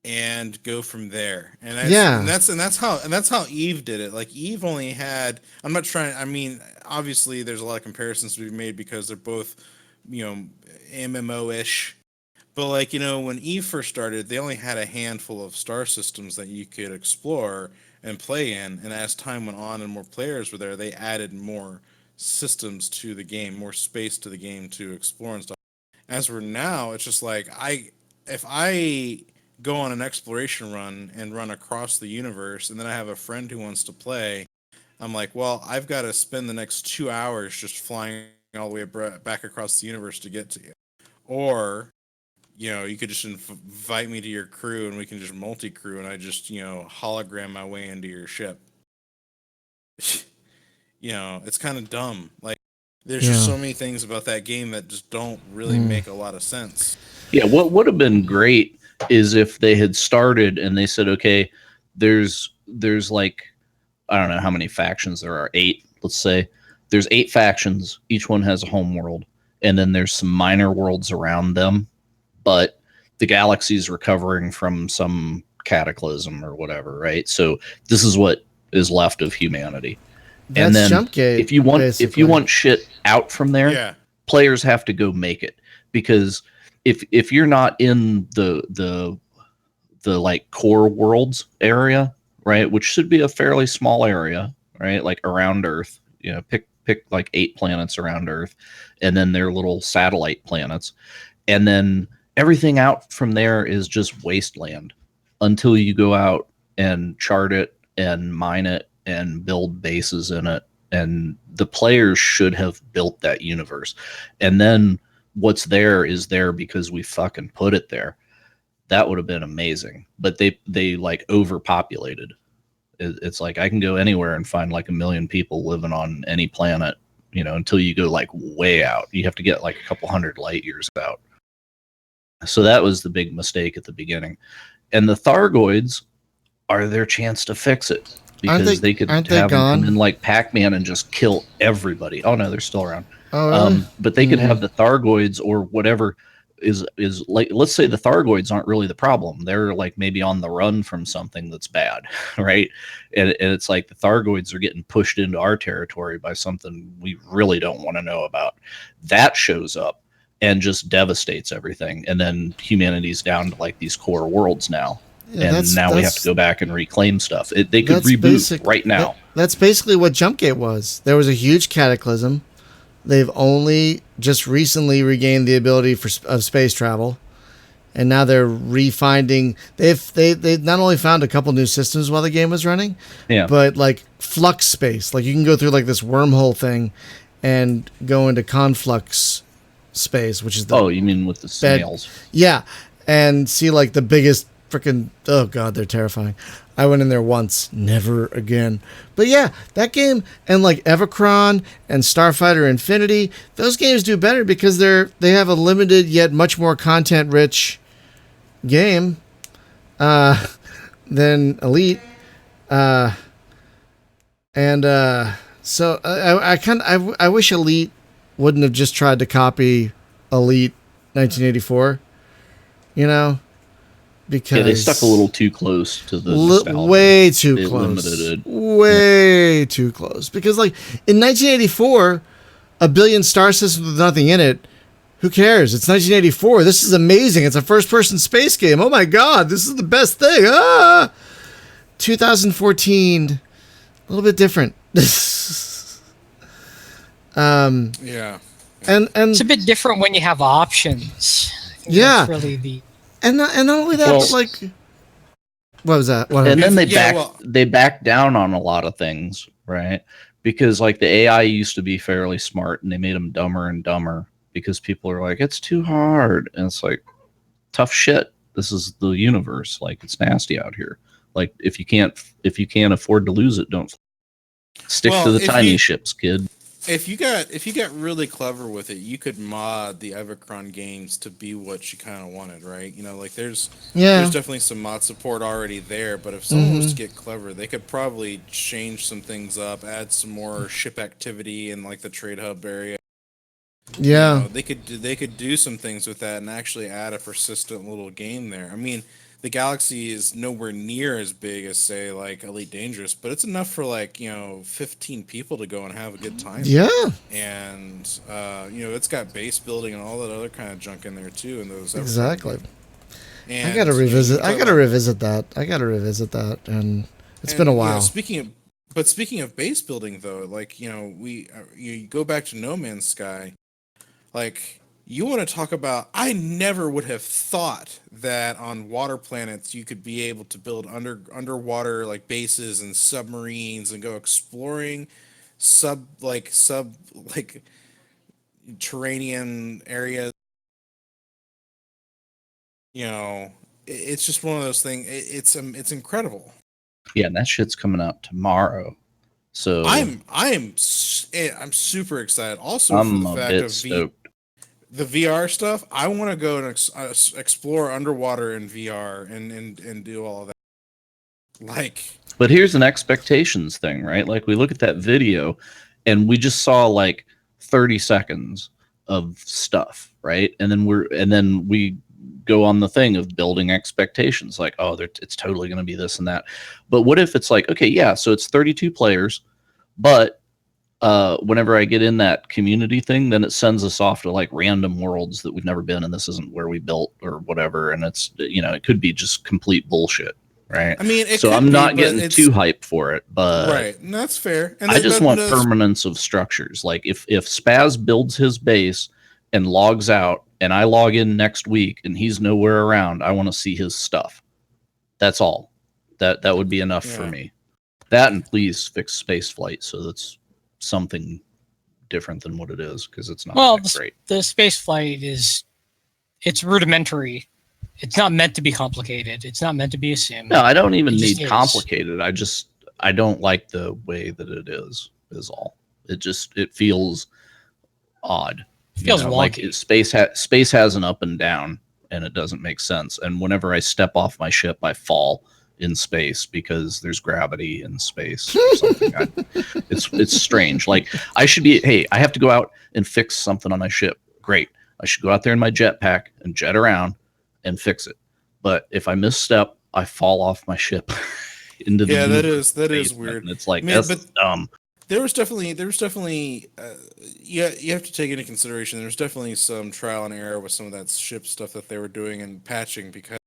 and go from there. And that's how Eve did it. Like Eve only had. I'm not trying. I mean, obviously, there's a lot of comparisons to be made because they're both, MMO-ish. But like when Eve first started, they only had a handful of star systems that you could explore and play in. And as time went on and more players were there, they added more systems to the game, more space to the game to explore and stuff. As we're now, it's just like if I go on an exploration run and run across the universe, and then I have a friend who wants to play, I'm like, well, I've got to spend the next 2 hours just flying all the way back across the universe to get to you. Or, you could just invite me to your crew and we can just multi-crew and I just, hologram my way into your ship. It's kind of dumb. Like, there's just so many things about that game that just don't really make a lot of sense. Yeah, what would have been great is if they had started and they said, okay, there's like, I don't know how many factions there are, 8, let's say. There's 8 factions, each one has a home world, and then there's some minor worlds around them, but the galaxy's recovering from some cataclysm or whatever, right? So this is what is left of humanity. That's and then Jumpgate, if you want shit out from there, players have to go make it, because if you're not in the like core worlds area, right, which should be a fairly small area, right, like around Earth, pick like 8 planets around Earth, and then their little satellite planets, and then everything out from there is just wasteland until you go out and chart it and mine it and build bases in it. And the players should have built that universe, and then what's there is there because we fucking put it there. That would have been amazing, but they like overpopulated. It's like I can go anywhere and find like 1 million people living on any planet, until you go like way out. You have to get like a couple hundred light years out. So that was the big mistake at the beginning. And the Thargoids are their chance to fix it, because they could have them come in like Pac-Man and just kill everybody. Oh no, they're still around. Oh, really? But they could have the Thargoids or whatever is like, let's say the Thargoids aren't really the problem. They're like maybe on the run from something that's bad, right? And it's like the Thargoids are getting pushed into our territory by something we really don't want to know about. That shows up and just devastates everything. And then humanity's down to like these core worlds now. Yeah, and now we have to go back and reclaim stuff. They could reboot right now. That's basically what Jumpgate was. There was a huge cataclysm. They've only just recently regained the ability of space travel, and now they're refinding. They not only found a couple new systems while the game was running, but like flux space. Like you can go through like this wormhole thing, and go into conflux space, which is you mean with the snails? Yeah, and see like the biggest freaking. Oh god, they're terrifying. I went in there once, never again. But yeah, that game and like Evacron and Starfighter Infinity, those games do better because they have a limited yet much more content-rich game than Elite. So I wish Elite wouldn't have just tried to copy Elite 1984. Because they stuck a little too close to the nostalgia. Way too close. Way too close. Because like in 1984, a billion star systems with nothing in it. Who cares? It's 1984. This is amazing. It's a first-person space game. Oh my god, this is the best thing. 2014, a little bit different. Yeah. And It's a bit different when you have options. I think Yeah. that's really the. and not only that, Well- but like, what was that? What And then Yeah, they backed down on a lot of things, right? Because like the AI used to be fairly smart, and they made them dumber and dumber because people are like, it's too hard, and it's like, tough shit. This is the universe. Like, it's nasty out here. Like, if you can't afford to lose it, don't stick Well, to the if tiny you- ships, kid. If you got really clever with it, you could mod the Evercron games to be what you kind of wanted, right? You know, like there's definitely some mod support already there, but if someone was to get clever, they could probably change some things up, add some more ship activity in like the trade hub area. Yeah. You know, they could do some things with that and actually add a persistent little game there. I mean, the Galaxy is nowhere near as big as say like Elite Dangerous, but it's enough for like 15 people to go and have a good time. Yeah. And it's got base building and all that other kind of junk in there too. And those Exactly. And, I gotta revisit. I revisit that. And it's been a while. Speaking of base building though, like you go back to No Man's Sky, like you want to talk about. I never would have thought that on water planets you could be able to build underwater like bases and submarines and go exploring subterranean areas. It's just one of those things. It's incredible. Yeah, and that shit's coming out tomorrow. So I'm super excited. Also I'm for the a fact bit of stoked. the VR stuff. I want to go and explore underwater in VR and do all of that. Like, But here's an expectations thing, right? Like we look at that video and we just saw like 30 seconds of stuff, right? And then we go on the thing of building expectations like, oh, it's totally going to be this and that. But what if it's like, okay, yeah, so it's 32 players, but whenever I get in that community thing, then it sends us off to like random worlds that we've never been, and this isn't where we built or whatever, and it's it could be just complete bullshit, right? I mean, so I'm not getting too hyped for it, but right, and that's fair. And I just want permanence of structures. Like if Spaz builds his base and logs out, and I log in next week and he's nowhere around, I want to see his stuff. That's all. That would be enough for me. That, and please fix space flight so that's something different than what it is, because it's not great. The space flight it's rudimentary. It's not meant to be complicated. It's not meant to be a sim. No, I don't even need is. complicated. I don't like the way that it is all. It feels odd. It feels wonky. Like space has an up and down, and it doesn't make sense. And whenever I step off my ship, I fall in space because there's gravity in space or something. It's strange. Like I have to go out and fix something on my ship. Great. I should go out there in my jetpack and jet around and fix it. But if I misstep, I fall off my ship into the that is weird. And it's like, that's dumb. There was definitely you have to take into consideration there's definitely some trial and error with some of that ship stuff that they were doing and patching, because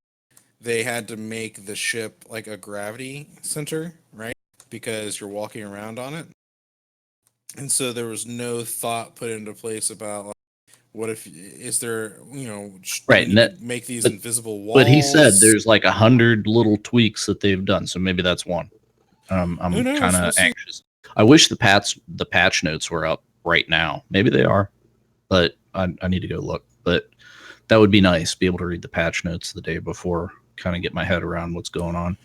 they had to make the ship like a gravity center, right? Because you're walking around on it. And so there was no thought put into place about like, what if is there, right, make these invisible walls? But he said there's like 100 little tweaks that they've done, so maybe that's one. I'm kind of anxious. I wish the patch notes were up right now. Maybe they are, but I need to go look. But that would be nice, be able to read the patch notes the day before, kind of get my head around what's going on.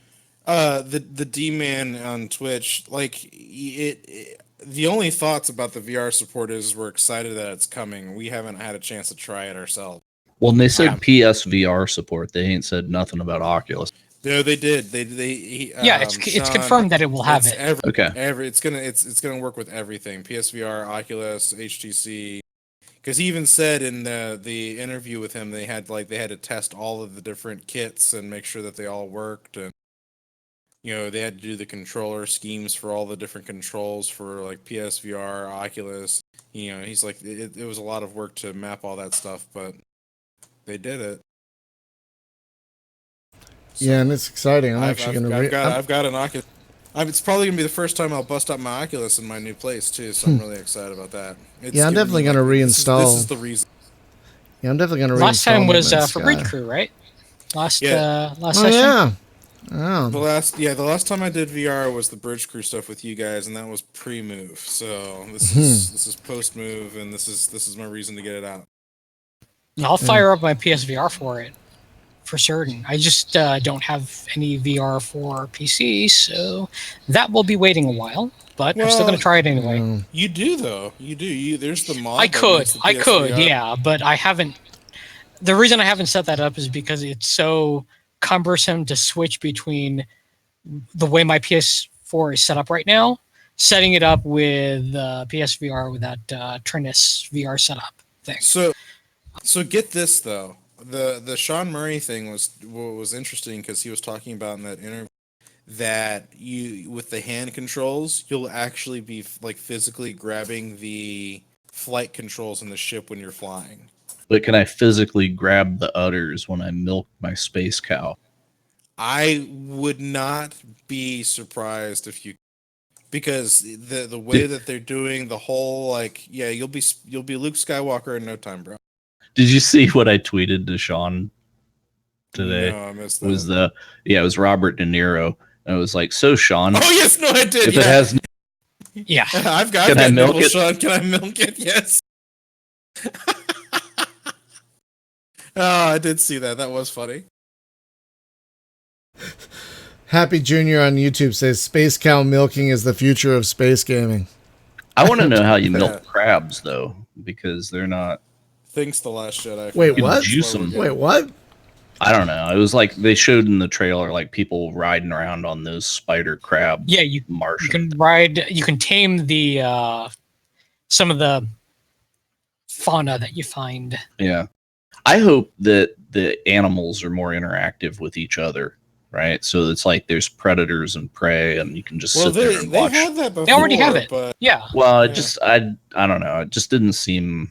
The D-Man on Twitch, like the only thoughts about the VR support is we're excited that it's coming. We haven't had a chance to try it ourselves. Well, and they said PSVR support. They ain't said nothing about Oculus. No, they did. It's confirmed that it will have it. It's gonna work with everything: PSVR, Oculus, HTC. Because he even said in the interview with him, they had to test all of the different kits and make sure that they all worked, and they had to do the controller schemes for all the different controls for like PSVR, Oculus. He's like, it was a lot of work to map all that stuff, but they did it. So yeah, and it's exciting. I've got an Oculus. It's probably gonna be the first time I'll bust out my Oculus in my new place too, so I'm really excited about that. It's Yeah, I'm giving me, definitely gonna this is reinstall. the reason. Yeah, I'm definitely gonna Last reinstall time No was Man's for Bridge Sky. Crew, right? Last Yeah. last Oh session. yeah. Oh. The last time I did VR was the Bridge Crew stuff with you guys, and that was pre-move. So Hmm. this is post-move, and this is my reason to get it out. I'll fire up my PSVR for it, for certain. I just don't have any VR for PC, so that will be waiting a while. But I'm still going Well, to try it anyway. No. you do though. You do. There's the mod I that could, makes the PSVR. yeah, but I haven't. The reason I haven't set that up is because it's so cumbersome to switch between the way my PS4 is set up right now, setting it up with PSVR with that Trinus VR setup thing. So get this though. The Sean Murray thing was interesting because he was talking about in that interview that you with the hand controls you'll actually be like physically grabbing the flight controls in the ship when you're flying. But can I physically grab the udders when I milk my space cow? I would not be surprised if you because the way that they're doing the whole like yeah you'll be Luke Skywalker in no time, bro. Did you see what I tweeted to Sean today? No, I missed It was that. it was Robert De Niro. And it was like, so Sean, Oh yes, no, I did. if Yeah. it has Yeah. I've got Can I that milk nibble, it? Sean. Can I milk it? Yes. Oh, I did see that. That was funny. Happy Junior on YouTube says space cow milking is the future of space gaming. I want to know how you milk crabs though, because they're not. Thanks, The Last Jedi. Wait, You what? juice them. Wait, what? I don't know. It was like they showed in the trailer like people riding around on those spider crab. Yeah, you Martian. you can tame the some of the fauna that you find. Yeah. I hope that the animals are more interactive with each other, right? So it's like there's predators and prey, and you can just sit there and they watch. had that before. They already have it. But Yeah. Well, Yeah. I don't know. It just didn't seem.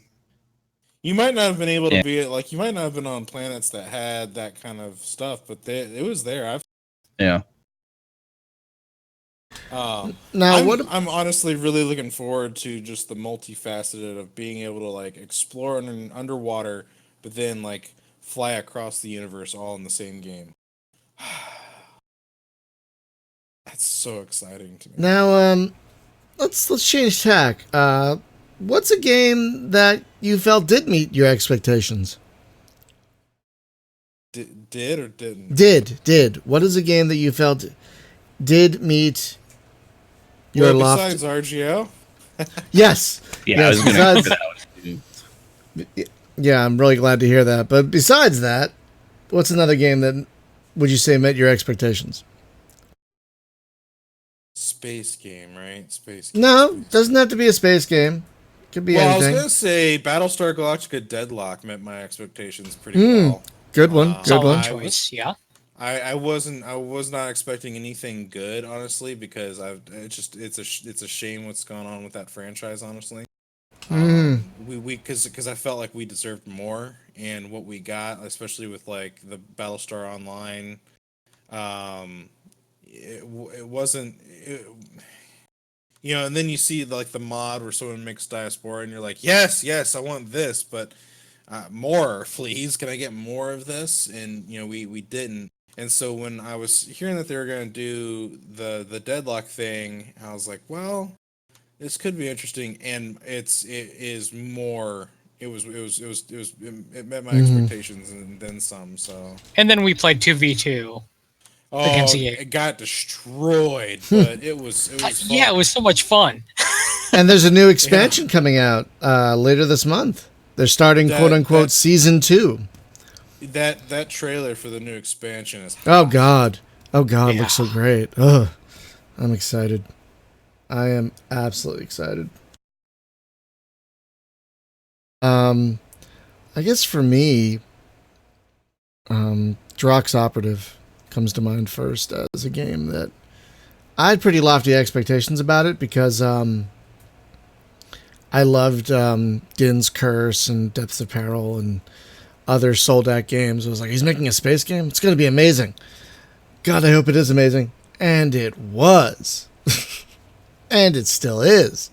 you might not have been able to Yeah. be like you might not have been on planets that had that kind of stuff, but it was there. Yeah. Now, I'm honestly really looking forward to just the multifaceted of being able to like explore underwater, but then like fly across the universe all in the same game. That's so exciting to me. Now, let's change tack. What's a game that you felt did meet your expectations? Did or didn't? Did. What is a game that you felt did meet your Well, loft? besides RGO, Yes. Yeah. I Yes, was going besides- to that out too. Yeah, I'm really glad to hear that. But besides that, what's another game that would you say met your expectations? space game, right? Space game. No, space. doesn't have to be a space game. Could be Well, I was anything. gonna say Battlestar Galactica Deadlock met my expectations pretty Hmm. well. Good one. Good Solid one. I choice. Yeah. I was not expecting anything good, honestly, because it's a shame what's going on with that franchise, honestly. We because I felt like we deserved more, and what we got, especially with like the Battlestar Online, it wasn't. And then you see like the mod where someone makes Diaspora, and you're like, yes, I want this, but more, please. Can I get more of this? And we didn't. And so when I was hearing that they were going to do the Deadlock thing, I was like, well, this could be interesting. And it is more. It met my expectations and then some. So. And then we played 2v2 against EA. It got destroyed, but it was fun. Yeah, it was so much fun. And there's a new expansion coming out later this month. They're starting quote unquote season 2. That trailer for the new expansion is Oh God, Yeah. looks so great. Ugh, I'm excited. I am absolutely excited. I guess for me, Drox Operative comes to mind first as a game that I had pretty lofty expectations about it because I loved Din's Curse and Depths of Peril and other Soldat games. I was like, he's making a space game? It's going to be amazing. God, I hope it is amazing. And it was. And it still is.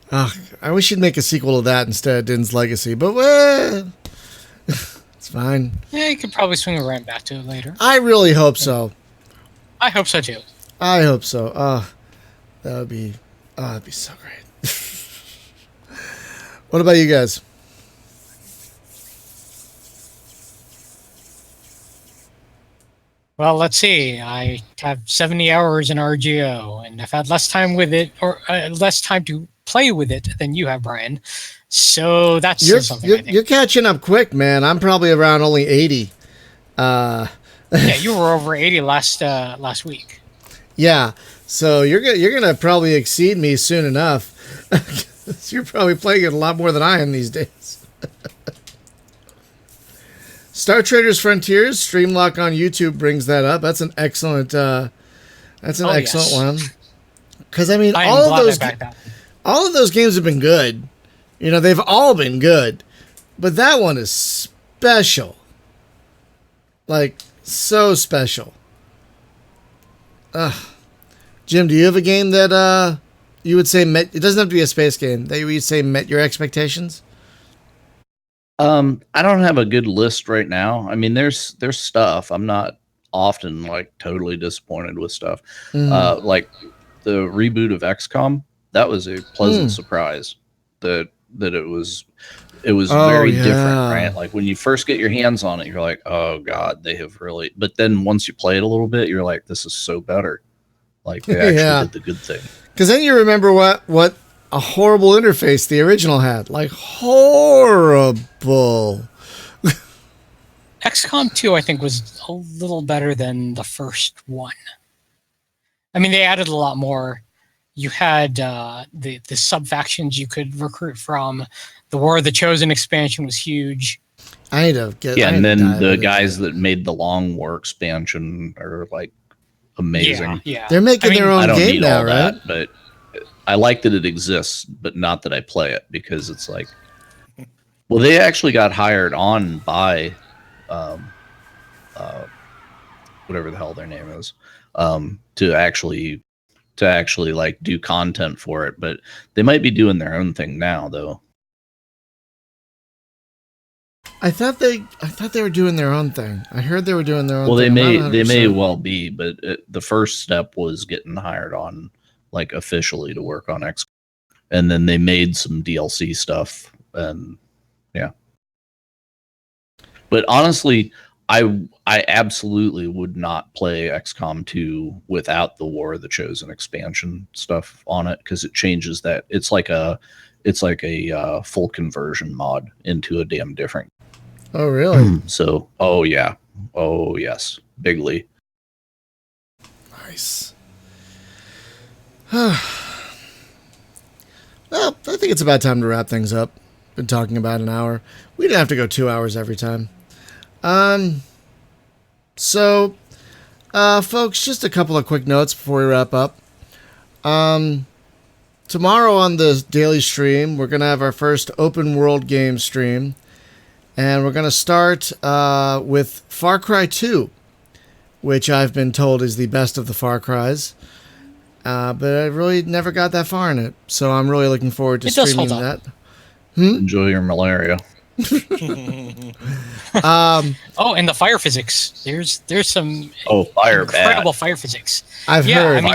I wish you'd make a sequel to that instead of Din's Legacy, but it's fine. Yeah, you could probably swing around back to it later. I really hope so. I hope so too. I hope so. That'd be so great. What about you guys? Well, let's see. I have 70 hours in RGO, and I've had less time with it, or less time to play with it than you have, Brian. So that's something. I think You're catching up quick, man. I'm probably around only 80. Yeah, you were over 80 last week. Yeah, so you're gonna probably exceed me soon enough. You're probably playing it a lot more than I am these days. Star Traders Frontiers Streamlock on YouTube brings that up. That's an excellent. Excellent one. Because I mean, all of those games have been good. You know, they've all been good, but that one is special. Like so special. Jim, do you have a game that you would say met? It doesn't have to be a space game that you would say met your expectations. I don't have a good list right now. I mean, there's stuff. I'm not often like totally disappointed with stuff. Like the reboot of XCOM, that was a pleasant surprise. That it was very different, right? Like when you first get your hands on it, you're like, oh god, they have really. But then once you play it a little bit, you're like, this is so better. Like they actually did the good thing. Because then you remember what a horrible interface the original had. Like horrible. XCOM 2, I think, was a little better than the first one. I mean, they added a lot more. You had the sub-factions you could recruit from. The War of the Chosen expansion was huge. I need to get... Yeah, and then the guys that made the Long War expansion are, like, amazing. Yeah. They're making their own game now, right? But I like that it exists, but not that I play it, because it's like... Well, they actually got hired on by... whatever the hell their name is, to actually like do content for it, but they might be doing their own thing now, though. I thought they were doing their own thing. I heard they were doing their own. Well, thing. they may well be, but the first step was getting hired on, like officially to work on X, and then they made some DLC stuff, and yeah. But honestly, I absolutely would not play XCOM 2 without the War of the Chosen expansion stuff on it, because it changes that. It's like a full conversion mod into a damn different. Oh really? So oh yeah, oh yes, bigly. Nice. Well, I think it's about time to wrap things up. Been talking about an hour. We didn't have to go 2 hours every time. So, folks, just a couple of quick notes before we wrap up. Tomorrow on the daily stream, we're going to have our first open world game stream. And we're going to start with Far Cry 2, which I've been told is the best of the Far Cries. But I really never got that far in it. So I'm really looking forward to streaming that. Enjoy your malaria. And the fire physics. There's some incredible fire physics. I've heard. I mean,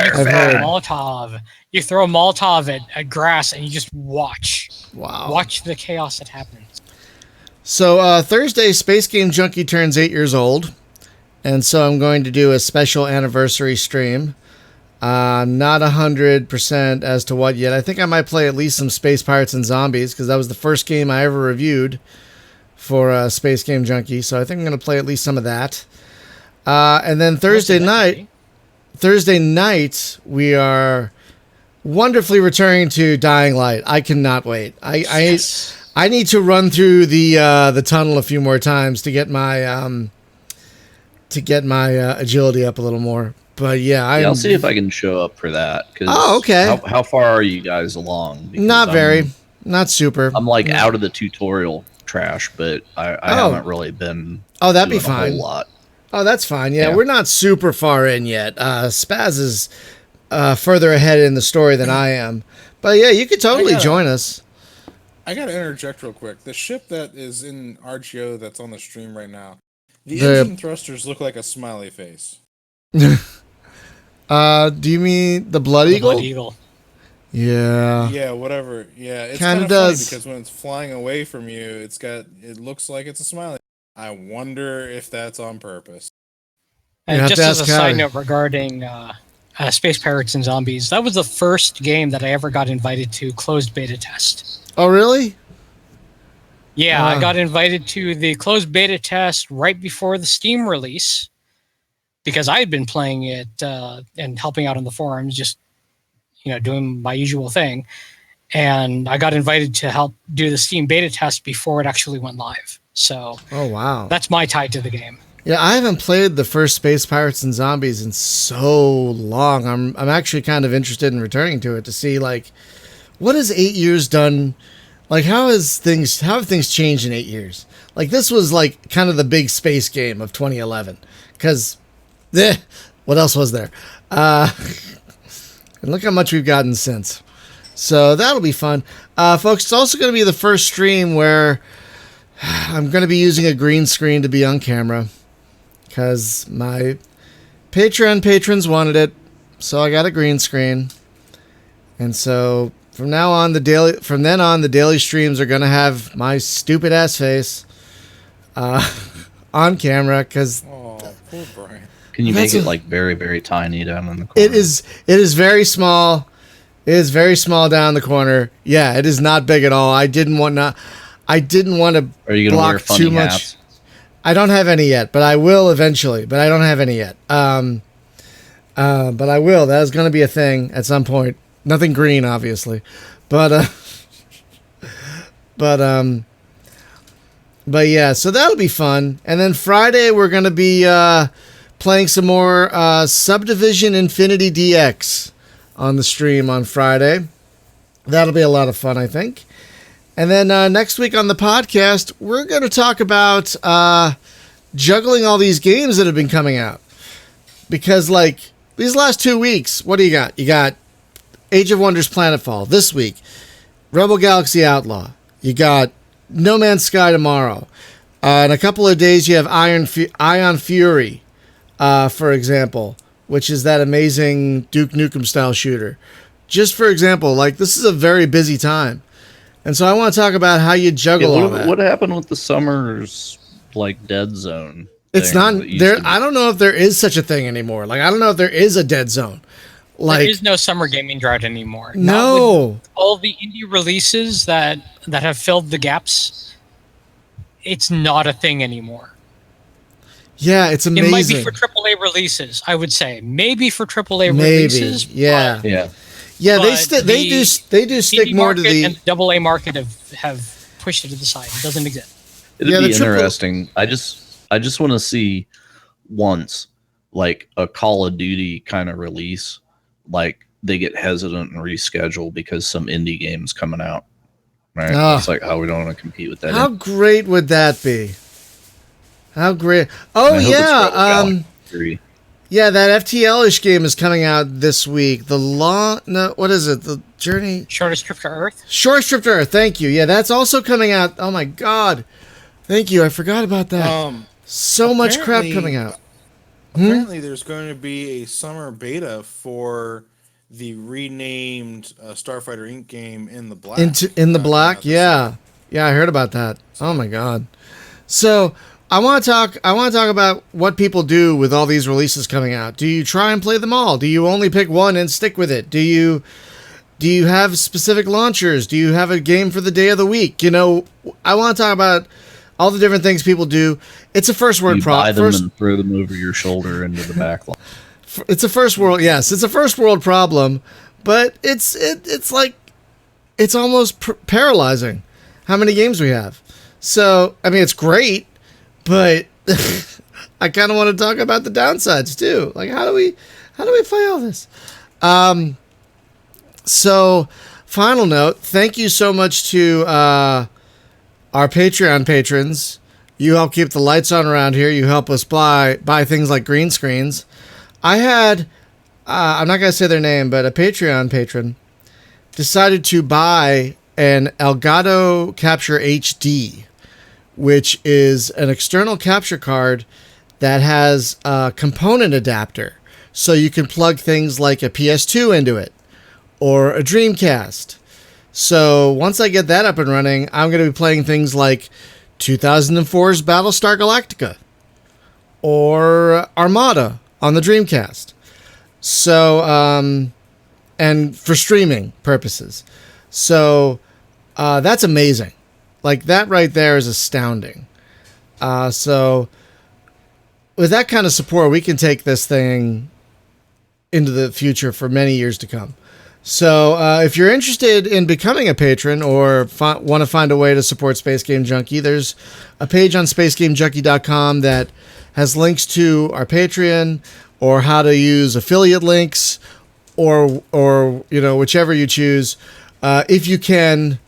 you throw a Molotov at grass and you just watch. Wow. Watch the chaos that happens. So Thursday, Space Game Junkie turns 8 years old. And so I'm going to do a special anniversary stream. Not 100% as to what yet. I think I might play at least some Space Pirates and Zombies, because that was the first game I ever reviewed for Space Game Junkie. So I think I'm going to play at least some of that. And then Thursday night, we are wonderfully returning to Dying Light. I cannot wait. I need to run through the tunnel a few more times to get my agility up a little more. But yeah, I'll see if I can show up for that. Oh, okay. How far are you guys along? Because not super. I'm like out of the tutorial trash, but I haven't really been. Oh, that'd be doing fine. A whole lot. Oh, that's fine. Yeah, Yeah. we're not super far in yet. Spaz is further ahead in the story than I am. But yeah, you could totally join us. I gotta interject real quick. The ship that is in RGO that's on the stream right now, the The- engine thrusters look like a smiley face. Do you mean the Blood The Eagle? Blood Eagle. Yeah. Yeah, whatever. Yeah, it's Kinda kind of does. funny because when it's flying away from you, it looks like it's a smiley. I wonder if that's on purpose. You And have just to as a ask side Howdy. note regarding Space Pirates and Zombies, that was the first game that I ever got invited to closed beta test. Oh, really? Yeah, Wow. I got invited to the closed beta test right before the Steam release because I had been playing it and helping out on the forums, just doing my usual thing. And I got invited to help do the Steam beta test before it actually went live. So Oh, wow. that's my tie to the game. Yeah, I haven't played the first Space Pirates and Zombies in so long. I'm actually kind of interested in returning to it to see, like, what has 8 years done? Like, how have things changed in 8 years? Like, this was like kind of the big space game of 2011. Because, what else was there? And look how much we've gotten since. So that'll be fun. Folks, it's also going to be the first stream where I'm going to be using a green screen to be on camera. Because my Patreon patrons wanted it. So I got a green screen. And so from then on, the daily streams are going to have my stupid ass face on camera. Because Oh, poor Brian. Can you That's make it a- like very, very tiny down in the corner? it is very small. It is very small down the corner. Yeah, it is not big at all. I didn't want to Are you gonna wear block funny too much. hats? I don't have any yet, but I will eventually. But I don't have any yet. But I will. That is going to be a thing at some point. Nothing green, obviously, but but yeah. So that'll be fun. And then Friday we're going to be playing some more Subdivision Infinity DX on the stream on Friday. That'll be a lot of fun, I think. And then next week on the podcast, we're going to talk about juggling all these games that have been coming out. Because, like, these last 2 weeks, what do you got? You got Age of Wonders Planetfall this week, Rebel Galaxy Outlaw. You got No Man's Sky tomorrow. In a couple of days, you have Ion Fury, for example, which is that amazing Duke Nukem-style shooter. Just for example, like, this is a very busy time. And so I want to talk about how you juggle all that. What happened with the summer's like dead zone? It's thing not that used there. to be? I don't know if there is such a thing anymore. Like, I don't know if there is a dead zone. There Like, is no summer gaming drought anymore. Not with no. all the indie releases that have filled the gaps, it's not a thing anymore. Yeah, it's amazing. It might be for AAA releases, I would say. Maybe for AAA Maybe. releases. Yeah. but Yeah. Yeah, but they do stick indie more to market the. and the AA market have pushed it to the side. It doesn't exist. It'd Yeah, be the triple- interesting. I just want to see once like a Call of Duty kind of release, like they get hesitant and reschedule because some indie game's coming out. Right? Ah. It's like, how we don't want to compete with that. How great would that be? How great! Oh I hope it's yeah, Rebel Galaxy 3. yeah. That FTL-ish game is coming out this week. What is it? The Journey. Shortest trip to Earth? Short Trip to Earth. Thank you. Yeah, that's also coming out. Oh my God. Thank you. I forgot about that. So much crap apparently- coming out. Apparently, there's going to be a summer beta for the renamed Starfighter Inc. game In the Black. In the coming Black. out this Yeah. Yeah, I heard about that. Oh my God. So I want to talk about what people do with all these releases coming out. Do you try and play them all? Do you only pick one and stick with it? Do you have specific launchers? Do you have a game for the day of the week? I want to talk about all the different things people do. It's a first world You buy problem. them and throw them over your shoulder into the backlog. It's a first world. Yes, it's a first world problem, but it's like it's almost paralyzing how many games we have. So I mean, it's great, but I kind of want to talk about the downsides too. Like, how do we play all this? So, final note. Thank you so much to our Patreon patrons. You help keep the lights on around here. You help us buy things like green screens. I had, I'm not going to say their name, but a Patreon patron decided to buy an Elgato Capture HD, which is an external capture card that has a component adapter. So you can plug things like a PS2 into it or a Dreamcast. So once I get that up and running, I'm going to be playing things like 2004's Battlestar Galactica or Armada on the Dreamcast. So, and for streaming purposes. So that's amazing. Like, that right there is astounding. So with that kind of support, we can take this thing into the future for many years to come. So if you're interested in becoming a patron or want to find a way to support Space Game Junkie, there's a page on spacegamejunkie.com that has links to our Patreon or how to use affiliate links or whichever you choose. If you can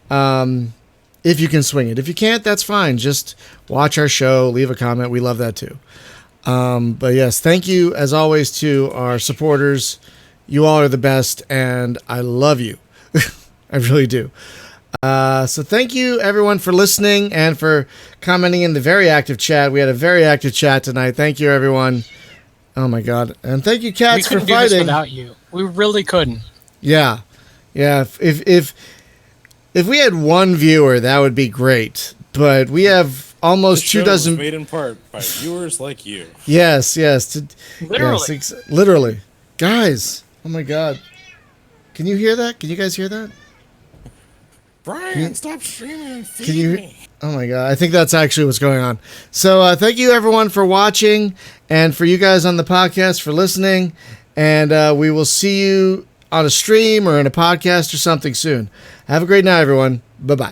swing it. If you can't, that's fine. Just watch our show, leave a comment. We love that too. But yes, thank you as always to our supporters. You all are the best, and I love you. I really do. So thank you, everyone, for listening and for commenting in the very active chat. We had a very active chat tonight. Thank you, everyone. Oh, my God. And thank you, Cats, for We couldn't do this fighting. without you. We really couldn't. Yeah. If we had one viewer, that would be great. But we have almost The 2 show dozen. was made in part by viewers like you. Yes. Literally. Yes, literally. Guys. Oh, my God. Can you hear that? Can you guys hear that? Brian, stop streaming and feed Can you? me. Oh my God! I think that's actually what's going on. So thank you everyone for watching, and for you guys on the podcast for listening. And we will see you on a stream or in a podcast or something soon. Have a great night, everyone. Bye bye.